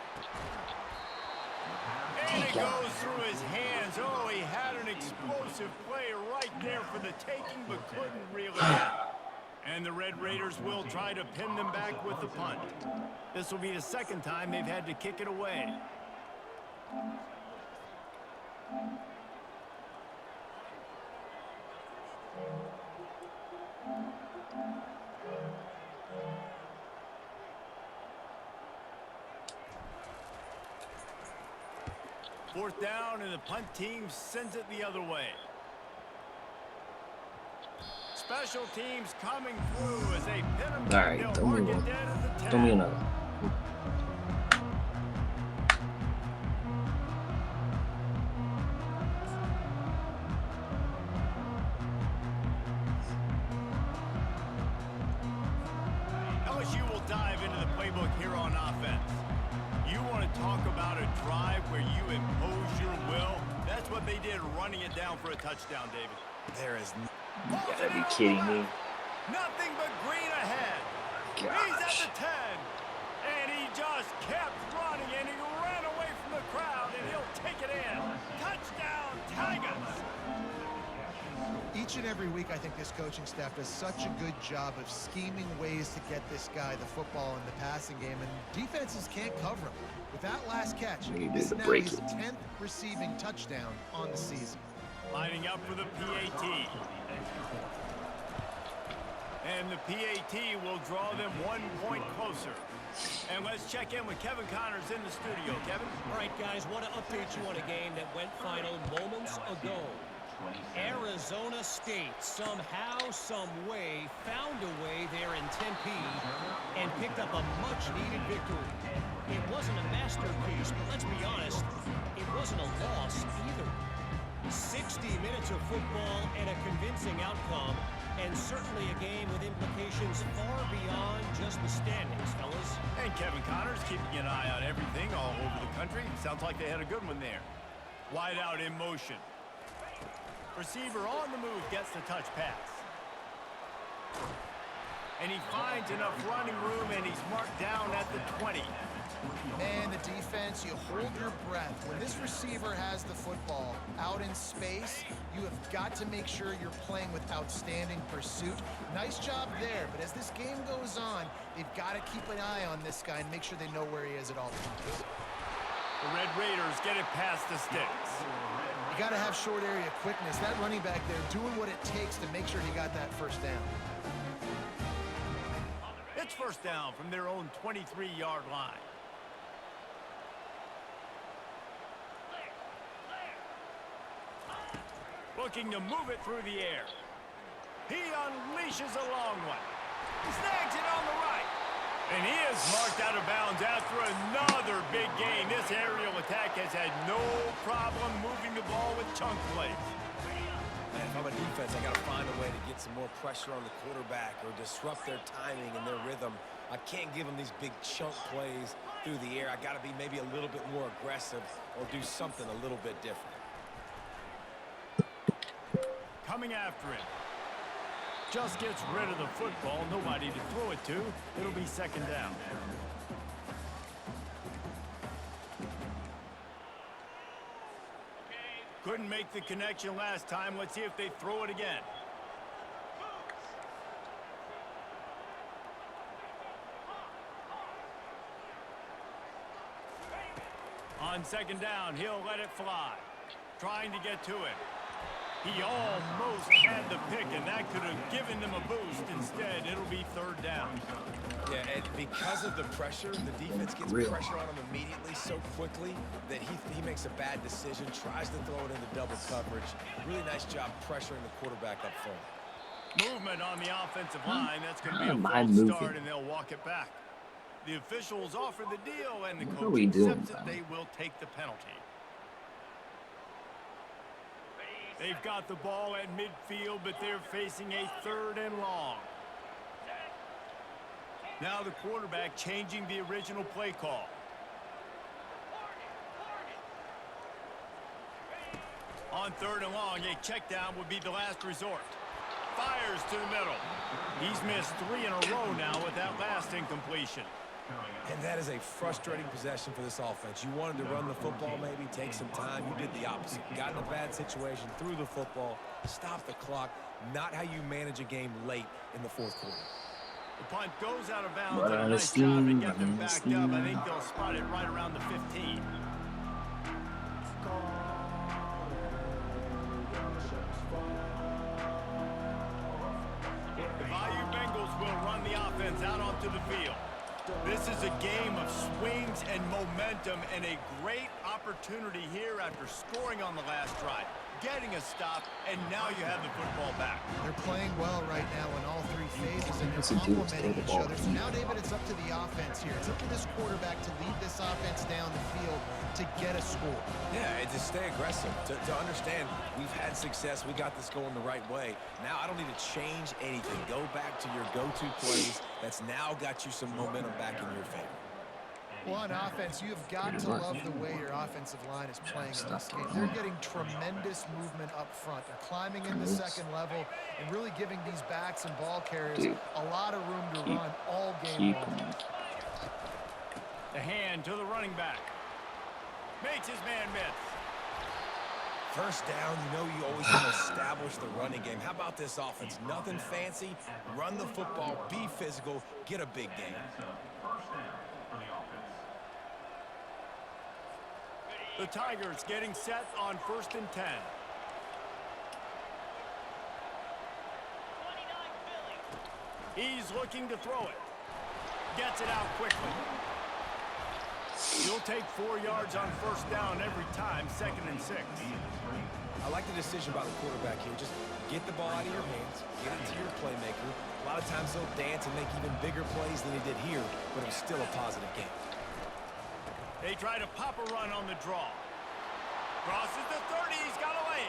And it goes through his hands. Oh, he had an explosive play right there for the taking, but couldn't reel it in. And the Red Raiders will try to pin them back with the punt. This will be the 2nd time they've had to kick it away. Fourth down, and the punt team sends it the other way. Special teams coming through as they pin them. All right, They'll throw me mark it one. dead at the Throw me 10. another. LSU will dive into the playbook here on offense. You want to talk about a drive where you impose your will? That's what they did, running it down for a touchdown, David. There is You gotta be kidding me. Nothing but green ahead. He's at Gosh. the 10. And he just kept running, and he ran away from the crowd, and he'll take it in. Touchdown, Tigers. Each and every week, I think this coaching staff does such a good job of scheming ways to get this guy the football in the passing game, and defenses can't cover him. With that last catch, He this is did now break his it. 10th receiving touchdown on the season. Lining up for the PAT. And the PAT will draw them 1 point closer. And let's check in with Kevin Connors in the studio. Kevin? All right, guys, want to update you on a game that went final moments ago. Arizona State somehow, some way, found a way there in Tempe and picked up a much-needed victory. It wasn't a masterpiece, but let's be honest, it wasn't a loss either. 60 minutes of football and a convincing outcome, and certainly a game with implications far beyond just the standings, fellas. And Kevin Connors keeping an eye on everything all over the country. Sounds like they had a good one there. Wide out in motion. Receiver on the move gets the touch pass. And he finds enough running room, and he's marked down at the 20. And the defense, you hold your breath. When this receiver has the football out in space, you have got to make sure you're playing with outstanding pursuit. Nice job there, but as this game goes on, they've got to keep an eye on this guy and make sure they know where he is at all times. The Red Raiders get it past the sticks. You got to have short area quickness. That running back there doing what it takes to make sure he got that first down. It's first down from their own 23-yard line. Looking to move it through the air. He unleashes a long one. He snags it on the right. And he is marked out of bounds after another big gain. This aerial attack has had no problem moving the ball with chunk plays. Man, if I'm a defense, I got to find a way to get some more pressure on the quarterback or disrupt their timing and their rhythm. I can't give them these big chunk plays through the air. I got to be maybe a little bit more aggressive or do something a little bit different. Coming after it. Just gets rid of the football. Nobody to throw it to. It'll be second down. Couldn't make the connection last time. Let's see if they throw it again. On second down, he'll let it fly. Trying to get to it. He almost had the pick, and that could have given them a boost. Instead, it'll be third down. Yeah, and because of the pressure, the defense gets pressure on him immediately so quickly that he makes a bad decision, tries to throw it into double coverage. Really nice job pressuring the quarterback up front. Movement on the offensive line. That's going to be I don't a mind false moving. start, and they'll walk it back. The officials offer the deal, and the What are coach we doing, accepts it. pal? They will take the penalty. They've got the ball at midfield, but they're facing a third and long. Now the quarterback changing the original play call. On third and long, a check down would be the last resort. Fires to the middle. He's missed 3 in a row now with that last incompletion. And that is a frustrating possession for this offense. You wanted to run the football, maybe take some time. You did the opposite. Got in a bad situation, threw the football, stopped the clock. Not how you manage a game late in the fourth quarter. The punt goes out of bounds. Run And a out of nice job to steam, get them run out of backed up. steam. I think they'll spot it right around the 15. The Bayou Bengals will run the offense out onto the field. This is a game of swing instincts and momentum, and a great opportunity here after scoring on the last drive, getting a stop, and now you have the football back. They're playing well right now in all three phases, and What's they're he do is complementing take the each ball other. So now, David, it's up to the offense here. It's up to this quarterback to lead this offense down the field to get a score. Yeah, and to stay aggressive, to understand we've had success, we got this going the right way. Now I don't need to change anything. Go back to your go-to plays. That's now got you some momentum back in your favor. Well, on offense, you've got to love the way your offensive line is playing in this game. They're getting tremendous movement up front. They're climbing in the second level and really giving these backs and ball carriers a lot of room to run all game long. The hand to the running back. Makes his man miss. First down, you know you always want to establish the running game. How about this offense? Nothing fancy. Run the football, be physical, get a big gain. First down for the offense. The Tigers getting set on 1st and 10. He's looking to throw it. Gets it out quickly. He'll take 4 yards on 1st down every time, 2nd and 6. I like the decision by the quarterback here. Just get the ball out of your hands, get it to your playmaker. A lot of times he'll dance and make even bigger plays than he did here, but it was still a positive game. They try to pop a run on the draw. Crosses the 30, he's got away.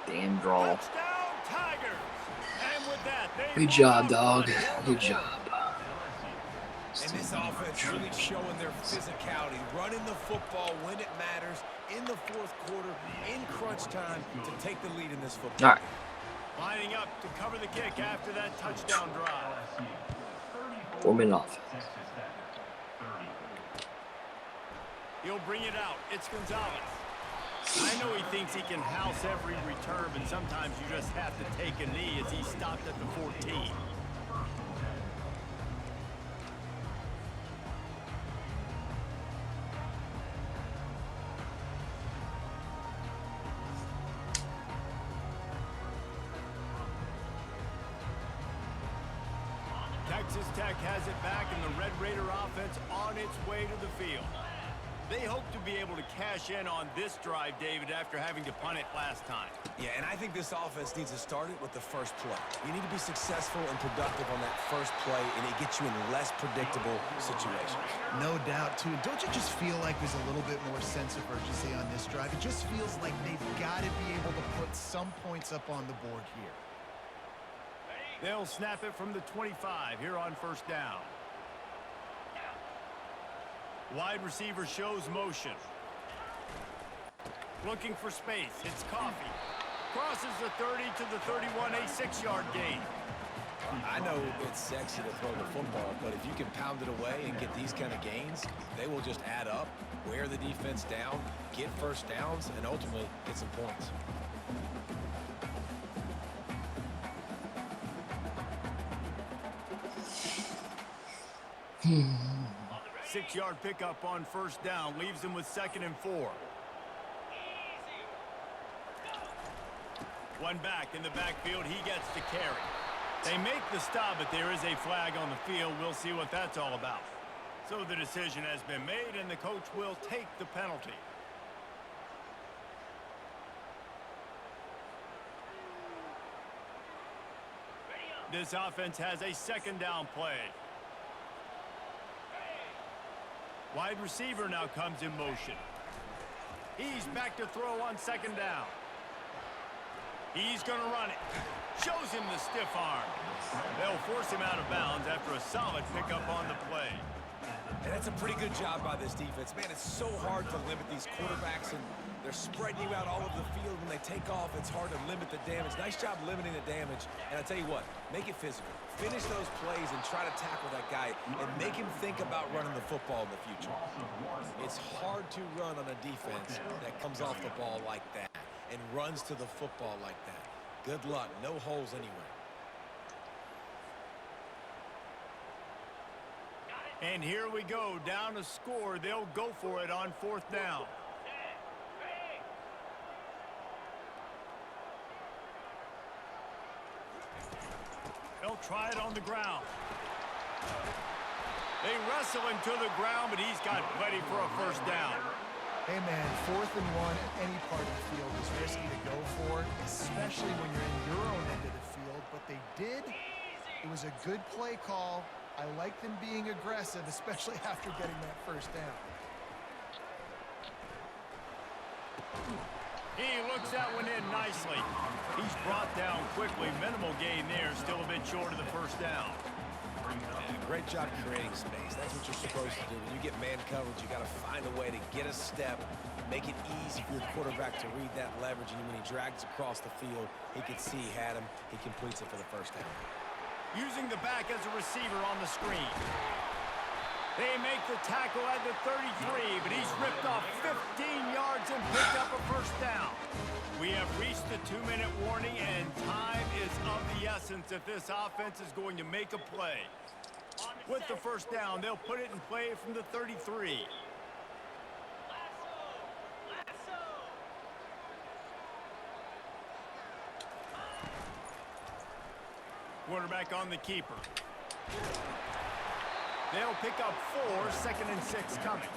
Damn draw. Touchdown, Tigers! And with that, they Good job, dog. Good job. And this offense really showing their physicality, running the football when it matters, in the 4th quarter, in crunch time, to take the lead in this football. All right. Lining up to cover the kick after that touchdown drive. 4-minute off. He'll bring it out. It's Gonzalez. I know he thinks he can house every return, but sometimes you just have to take a knee as he stopped at the 14. Texas Tech has it back, and the Red Raider offense on its way to the field. They hope to be able to cash in on this drive, David, after having to punt it last time. Yeah, and I think this offense needs to start it with the first play. You need to be successful and productive on that first play, and it gets you in less predictable situations. No doubt, too. Don't you just feel like there's a little bit more sense of urgency on this drive? It just feels like they've got to be able to put some points up on the board here. They'll snap it from the 25 here on 1st down. Wide receiver shows motion. Looking for space. It's Coffee. Crosses the 30 to the 31, a 6-yard gain. I know it's sexy to throw the football, but if you can pound it away and get these kind of gains, they will just add up, wear the defense down, get first downs, and ultimately get some points. Six-yard pickup on 1st down leaves them with 2nd and 4. One back in the backfield. He gets to carry. They make the stop, but there is a flag on the field. We'll see what that's all about. So the decision has been made, and the coach will take the penalty. This offense has a 2nd down play. Wide receiver now comes in motion. He's back to throw on 2nd down. He's going to run it. Shows him the stiff arm. They'll force him out of bounds after a solid pickup on the play. And that's a pretty good job by this defense. Man, it's so hard to limit these quarterbacks, and they're spreading you out all over the field. When they take off, it's hard to limit the damage. Nice job limiting the damage. And I tell you what, make it physical. Finish those plays and try to tackle that guy and make him think about running the football in the future. It's hard to run on a defense that comes off the ball like that and runs to the football like that. Good luck. No holes anywhere. And here we go, down a score. They'll go for it on 4th down. They'll try it on the ground. They wrestle him to the ground, but he's got plenty for a first down. Hey, man, 4th and 1 at any part of the field is risky to go for, especially when you're in your own end of the field. But they did. It was a good play call. I like them being aggressive, especially after getting that first down. He looks that one in nicely. He's brought down quickly. Minimal gain there. Still a bit short of the first down. Yeah, great job creating space. That's what you're supposed to do. When you get man coverage, you got to find a way to get a step, make it easy for your quarterback to read that leverage, and when he drags across the field, he can see he had him. He completes it for the first down. Using the back as a receiver on the screen. They make the tackle at the 33, but he's ripped off 15 yards and picked up a first down. We have reached the 2-minute warning, and time is of the essence if this offense is going to make a play. With the first down, they'll put it in play from the 33. Quarterback on the keeper. They'll pick up 4, 2nd and 6 coming.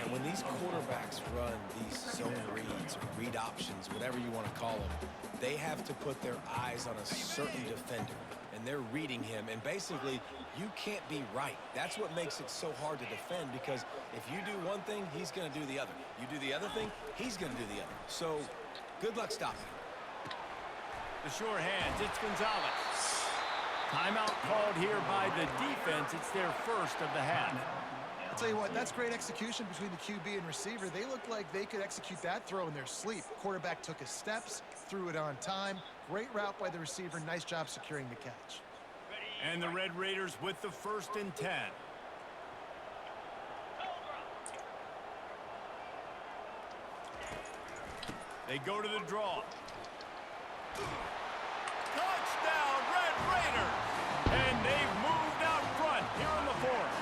And when these quarterbacks run these zone reads or read options, whatever you want to call them, they have to put their eyes on a certain defender, and they're reading him. And basically, you can't be right. That's what makes it so hard to defend, because if you do one thing, he's going to do the other. You do the other thing, he's going to do the other. So, good luck stopping him. The sure hands, it's Gonzalez. Timeout called here by the defense. It's their first of the half. I'll tell you what, that's great execution between the QB and receiver. They looked like they could execute that throw in their sleep. Quarterback took his steps, threw it on time. Great route by the receiver. Nice job securing the catch. And the Red Raiders with the 1st and 10. They go to the draw. Touchdown, Red Raiders! And they've moved out front here in the 4th.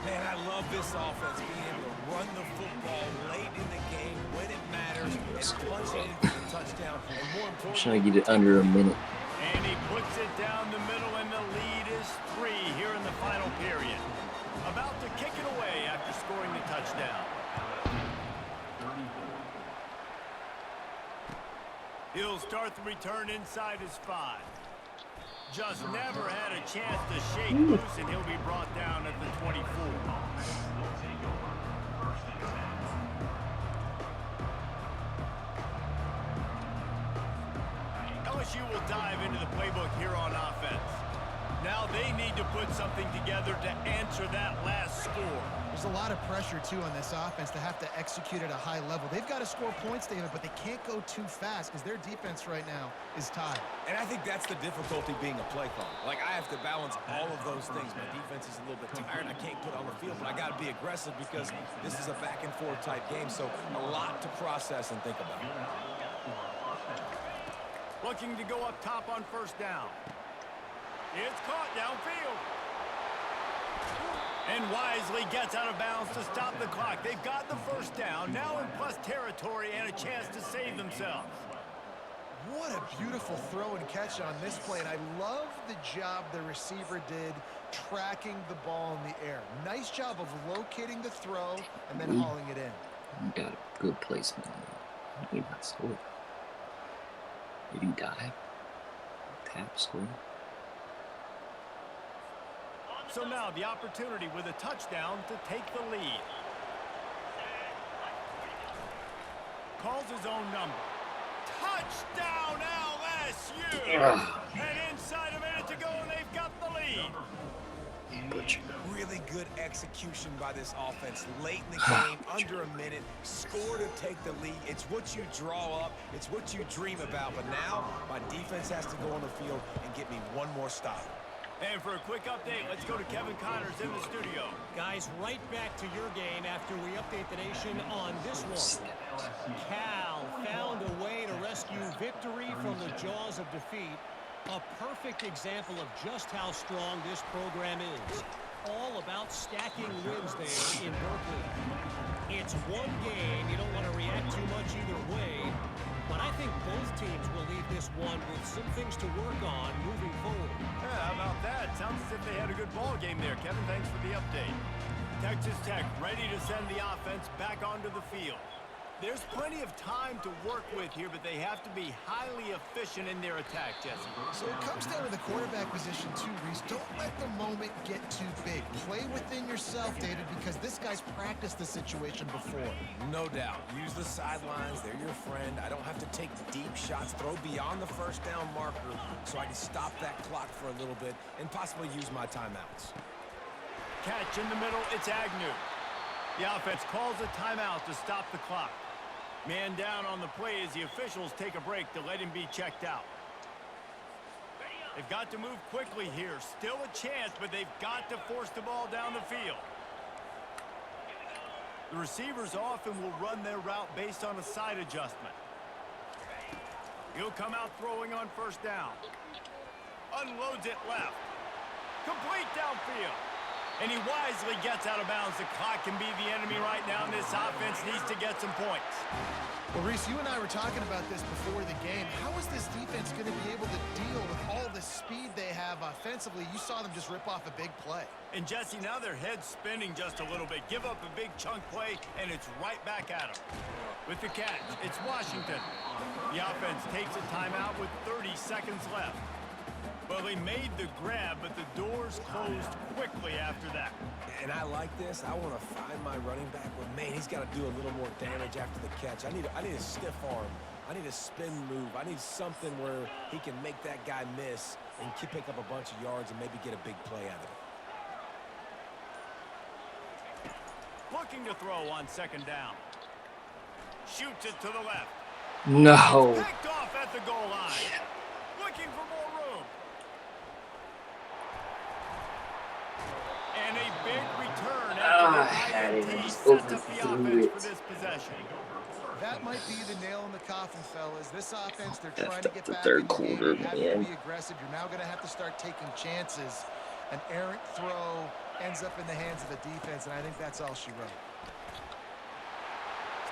Man, I love this offense, being able to run the football late in the game when it matters and punch it in for the touchdown. And more importantly, Trying to get it under a minute. And he puts it down the middle, and the lead is 3 here in the final period. About to kick it away after scoring the touchdown. He'll start the return inside his 5. Just never had a chance to shake loose, and he'll be brought down at the 24. LSU will dive into the playbook here on offense. Now they need to put something together to answer that last score. There's a lot of pressure, too, on this offense to have to execute at a high level. They've got to score points, David, but they can't go too fast because their defense right now is tired. and I think that's the difficulty being a play caller. Like, I have to balance all of those things. My defense is a little bit tired. I can't put on the field, but I got to be aggressive because this is a back-and-forth type game, so a lot to process and think about. Looking to go up top on first down. It's caught downfield. And wisely gets out of bounds to stop the clock. They've got the first down, now in plus territory and a chance to save themselves. What a beautiful throw and catch on this play, and I love the job the receiver did tracking the ball in the air. Nice job of locating the throw and then hauling it in. You got a good placement. He not score. Did he dive? Tap score. So now the opportunity with a touchdown to take the lead. Calls his own number. Touchdown LSU! And inside a minute to go, and they've got the lead. Butcher. Really good execution by this offense late in the game, under a minute, score to take the lead. It's what you draw up, it's what you dream about, but now my defense has to go on the field and get me one more stop. And for a quick update, let's go to Kevin Connors in the studio. Guys, right back to your game after we update the nation on this one. Cal found a way to rescue victory from the jaws of defeat. A perfect example of just how strong this program is. All about stacking wins there in Berkeley. It's one game. You don't want to react too much either way. But I think both teams will leave this one with some things to work on moving forward. Yeah, how about that? Sounds as if they had a good ball game there. Kevin, thanks for the update. Texas Tech ready to send the offense back onto the field. There's plenty of time to work with here, but they have to be highly efficient in their attack, Jesse. So it comes down to the quarterback position too, Reese. Don't let the moment get too big. Play within yourself, David, because this guy's practiced the situation before. No doubt. Use the sidelines. They're your friend. I don't have to take deep shots. Throw beyond the first down marker so I can stop that clock for a little bit and possibly use my timeouts. Catch in the middle. It's Agnew. The offense calls a timeout to stop the clock. Man down on the play as the officials take a break to let him be checked out. They've got to move quickly here. Still a chance, but they've got to force the ball down the field. The receivers often will run their route based on a side adjustment. He'll come out throwing on first down. Unloads it left. Complete downfield. And he wisely gets out of bounds. The clock can be the enemy right now, and this offense needs to get some points. Well, Reese, you and I were talking about this before the game. How is this defense going to be able to deal with all the speed they have offensively? You saw them just rip off a big play. And, Jesse, now their head's spinning just a little bit. Give up a big chunk play, and it's right back at them. With the catch, it's Washington. The offense takes a timeout with 30 seconds left. Well, they made the grab, but the doors closed quickly after that. And I like this. I want to find my running back, but man, he's got to do a little more damage after the catch. I need a stiff arm. I need a spin move. I need something where he can make that guy miss and pick up a bunch of yards and maybe get a big play out of it. Looking to throw on second down. Shoots it to the left. No. Picked off at the goal line. Looking for more room. And a big return after the INT sets up the offense for this possession. That might be the nail in the coffin, fellas. This offense, they're That's trying to get the back third in the game. quarter, You have man. to be aggressive. You're now going to have to start taking chances. An errant throw ends up in the hands of the defense, and I think that's all she wrote.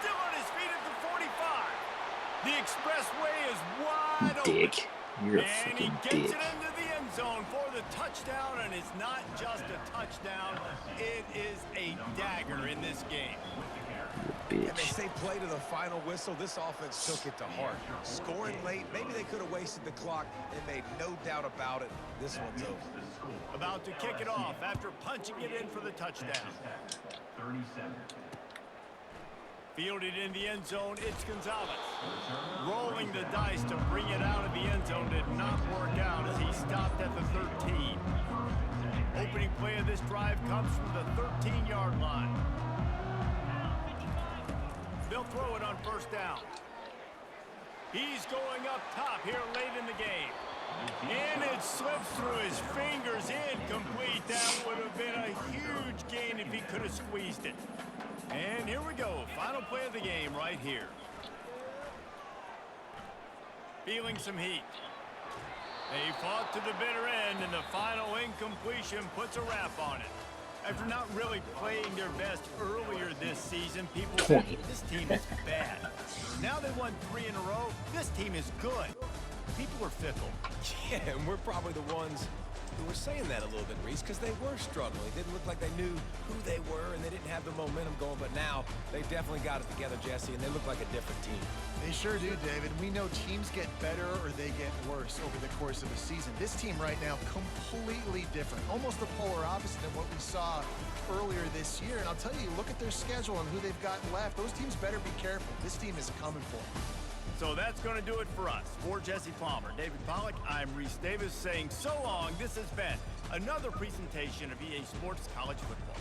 Still on his feet at the 45. The expressway is wide open. Dick. You're a And he fucking gets dick. it into the end zone for the touchdown, and it's not just a touchdown. It is a dagger in this game. And they Bitch. say play to the final whistle. This offense took it to heart. Scoring late, maybe they could have wasted the clock and made no doubt about it. This one's over. About to kick it off after punching it in for the touchdown. 37. Fielded in the end zone, it's Gonzalez. Rolling the dice to bring it out of the end zone did not work out as he stopped at the 13. Opening play of this drive comes from the 13-yard line. They'll throw it on first down. He's going up top here late in the game. And it slips through his fingers, incomplete. That would have been a huge gain if he could have squeezed it. And here we go, final play of the game right here. Feeling some heat. They fought to the bitter end, and the final incompletion puts a wrap on it. After not really playing their best earlier this season, people said this team is bad. Now they won 3 in a row. This team is good. People are fickle. Yeah, and we're probably the ones who were saying that a little bit, Reese, because they were struggling. It didn't look like they knew who they were, and they didn't have the momentum going. But now they definitely got it together, Jesse, and they look like a different team. They sure do, David. We know teams get better or they get worse over the course of a season. This team right now, completely different. Almost the polar opposite of what we saw earlier this year. And I'll tell you, look at their schedule and who they've got left. Those teams better be careful. This team is coming for them. So that's going to do it for us. For Jesse Palmer, David Pollack, I'm Reese Davis saying so long. This has been another presentation of EA Sports College Football.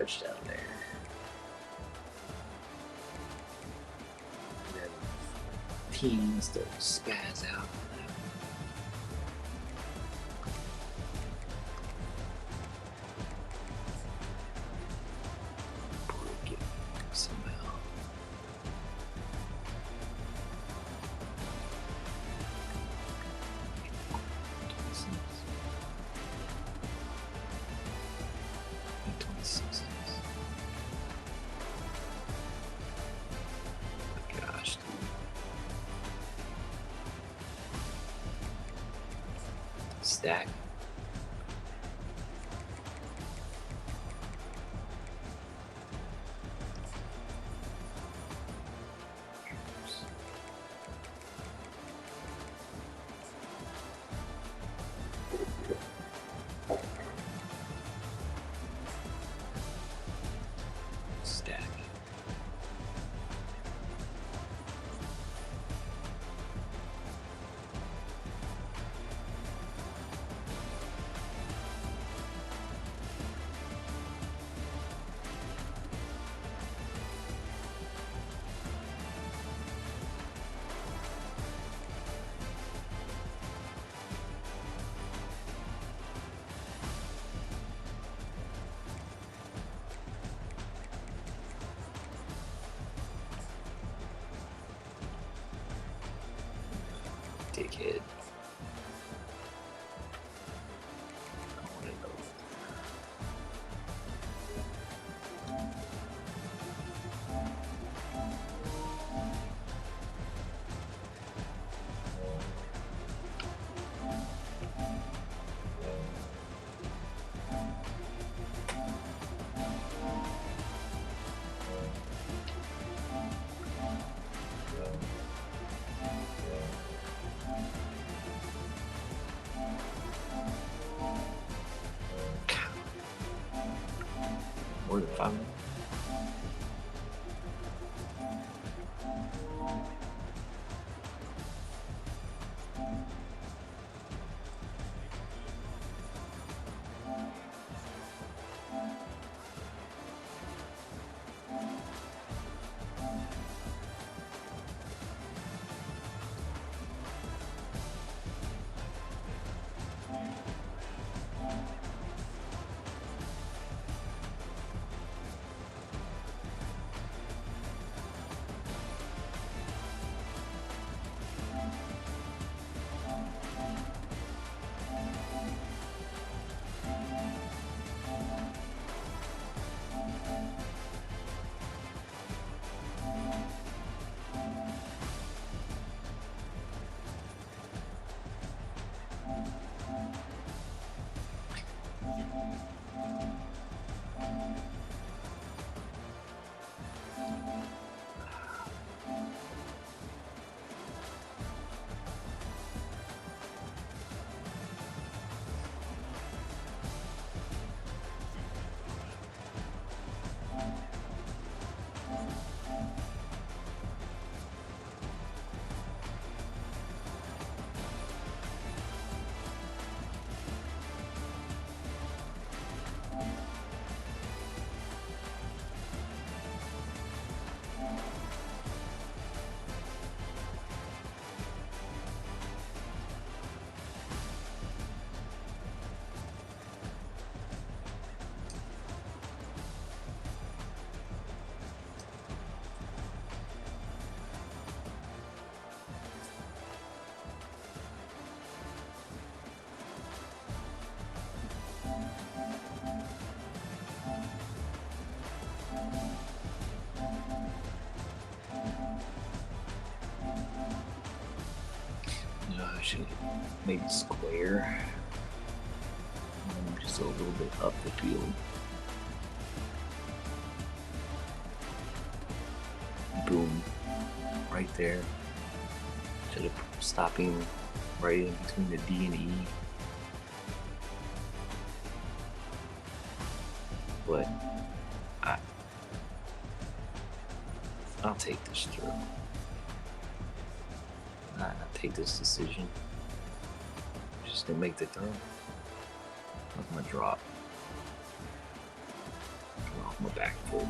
touchdown there. And then teams to spaz out on that. Broke it somehow. Gosh, dude. Stack. Stack. Dickhead. I want to know. More than 5 minutes. Should maybe square, just a little bit up the field. Boom, right there. Should have stopping right in between the D and E. But I'll take this through. I'll take this decision. Just gonna make the throw. I'm gonna drop. Get off My back foot.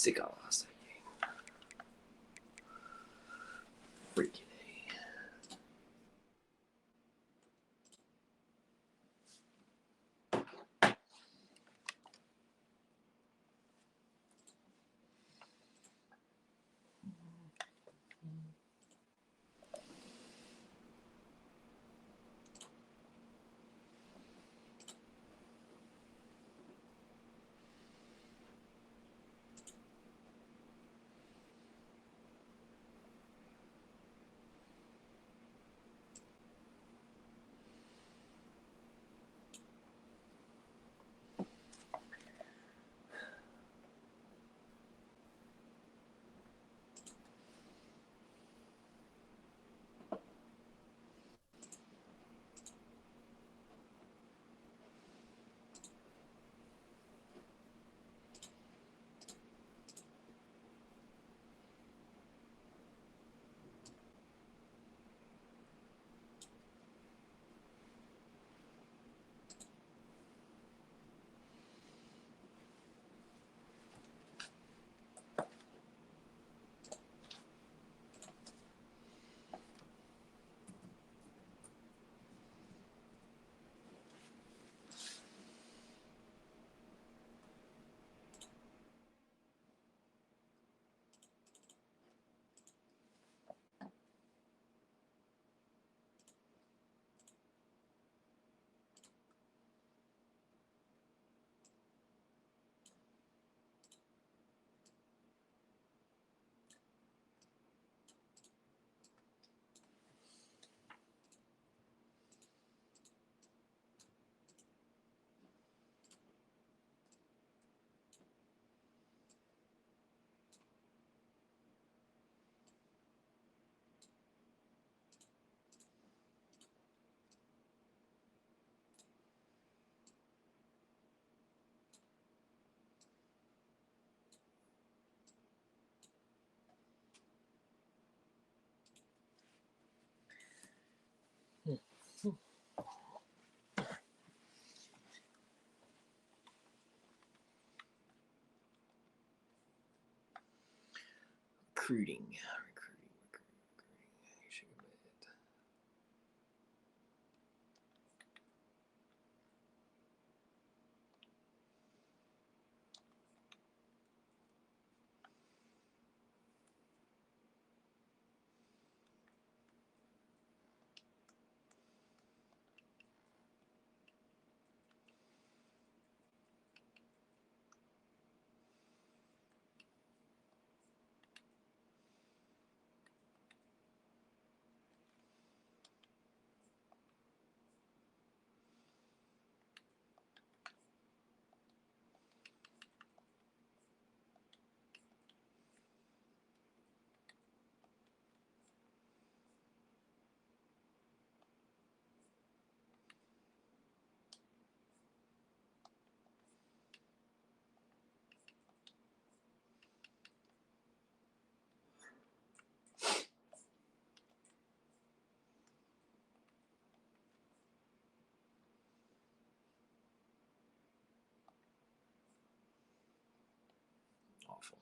sick I lost that game. Freaking recruiting. I should admit. Awful.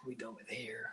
we done with hair?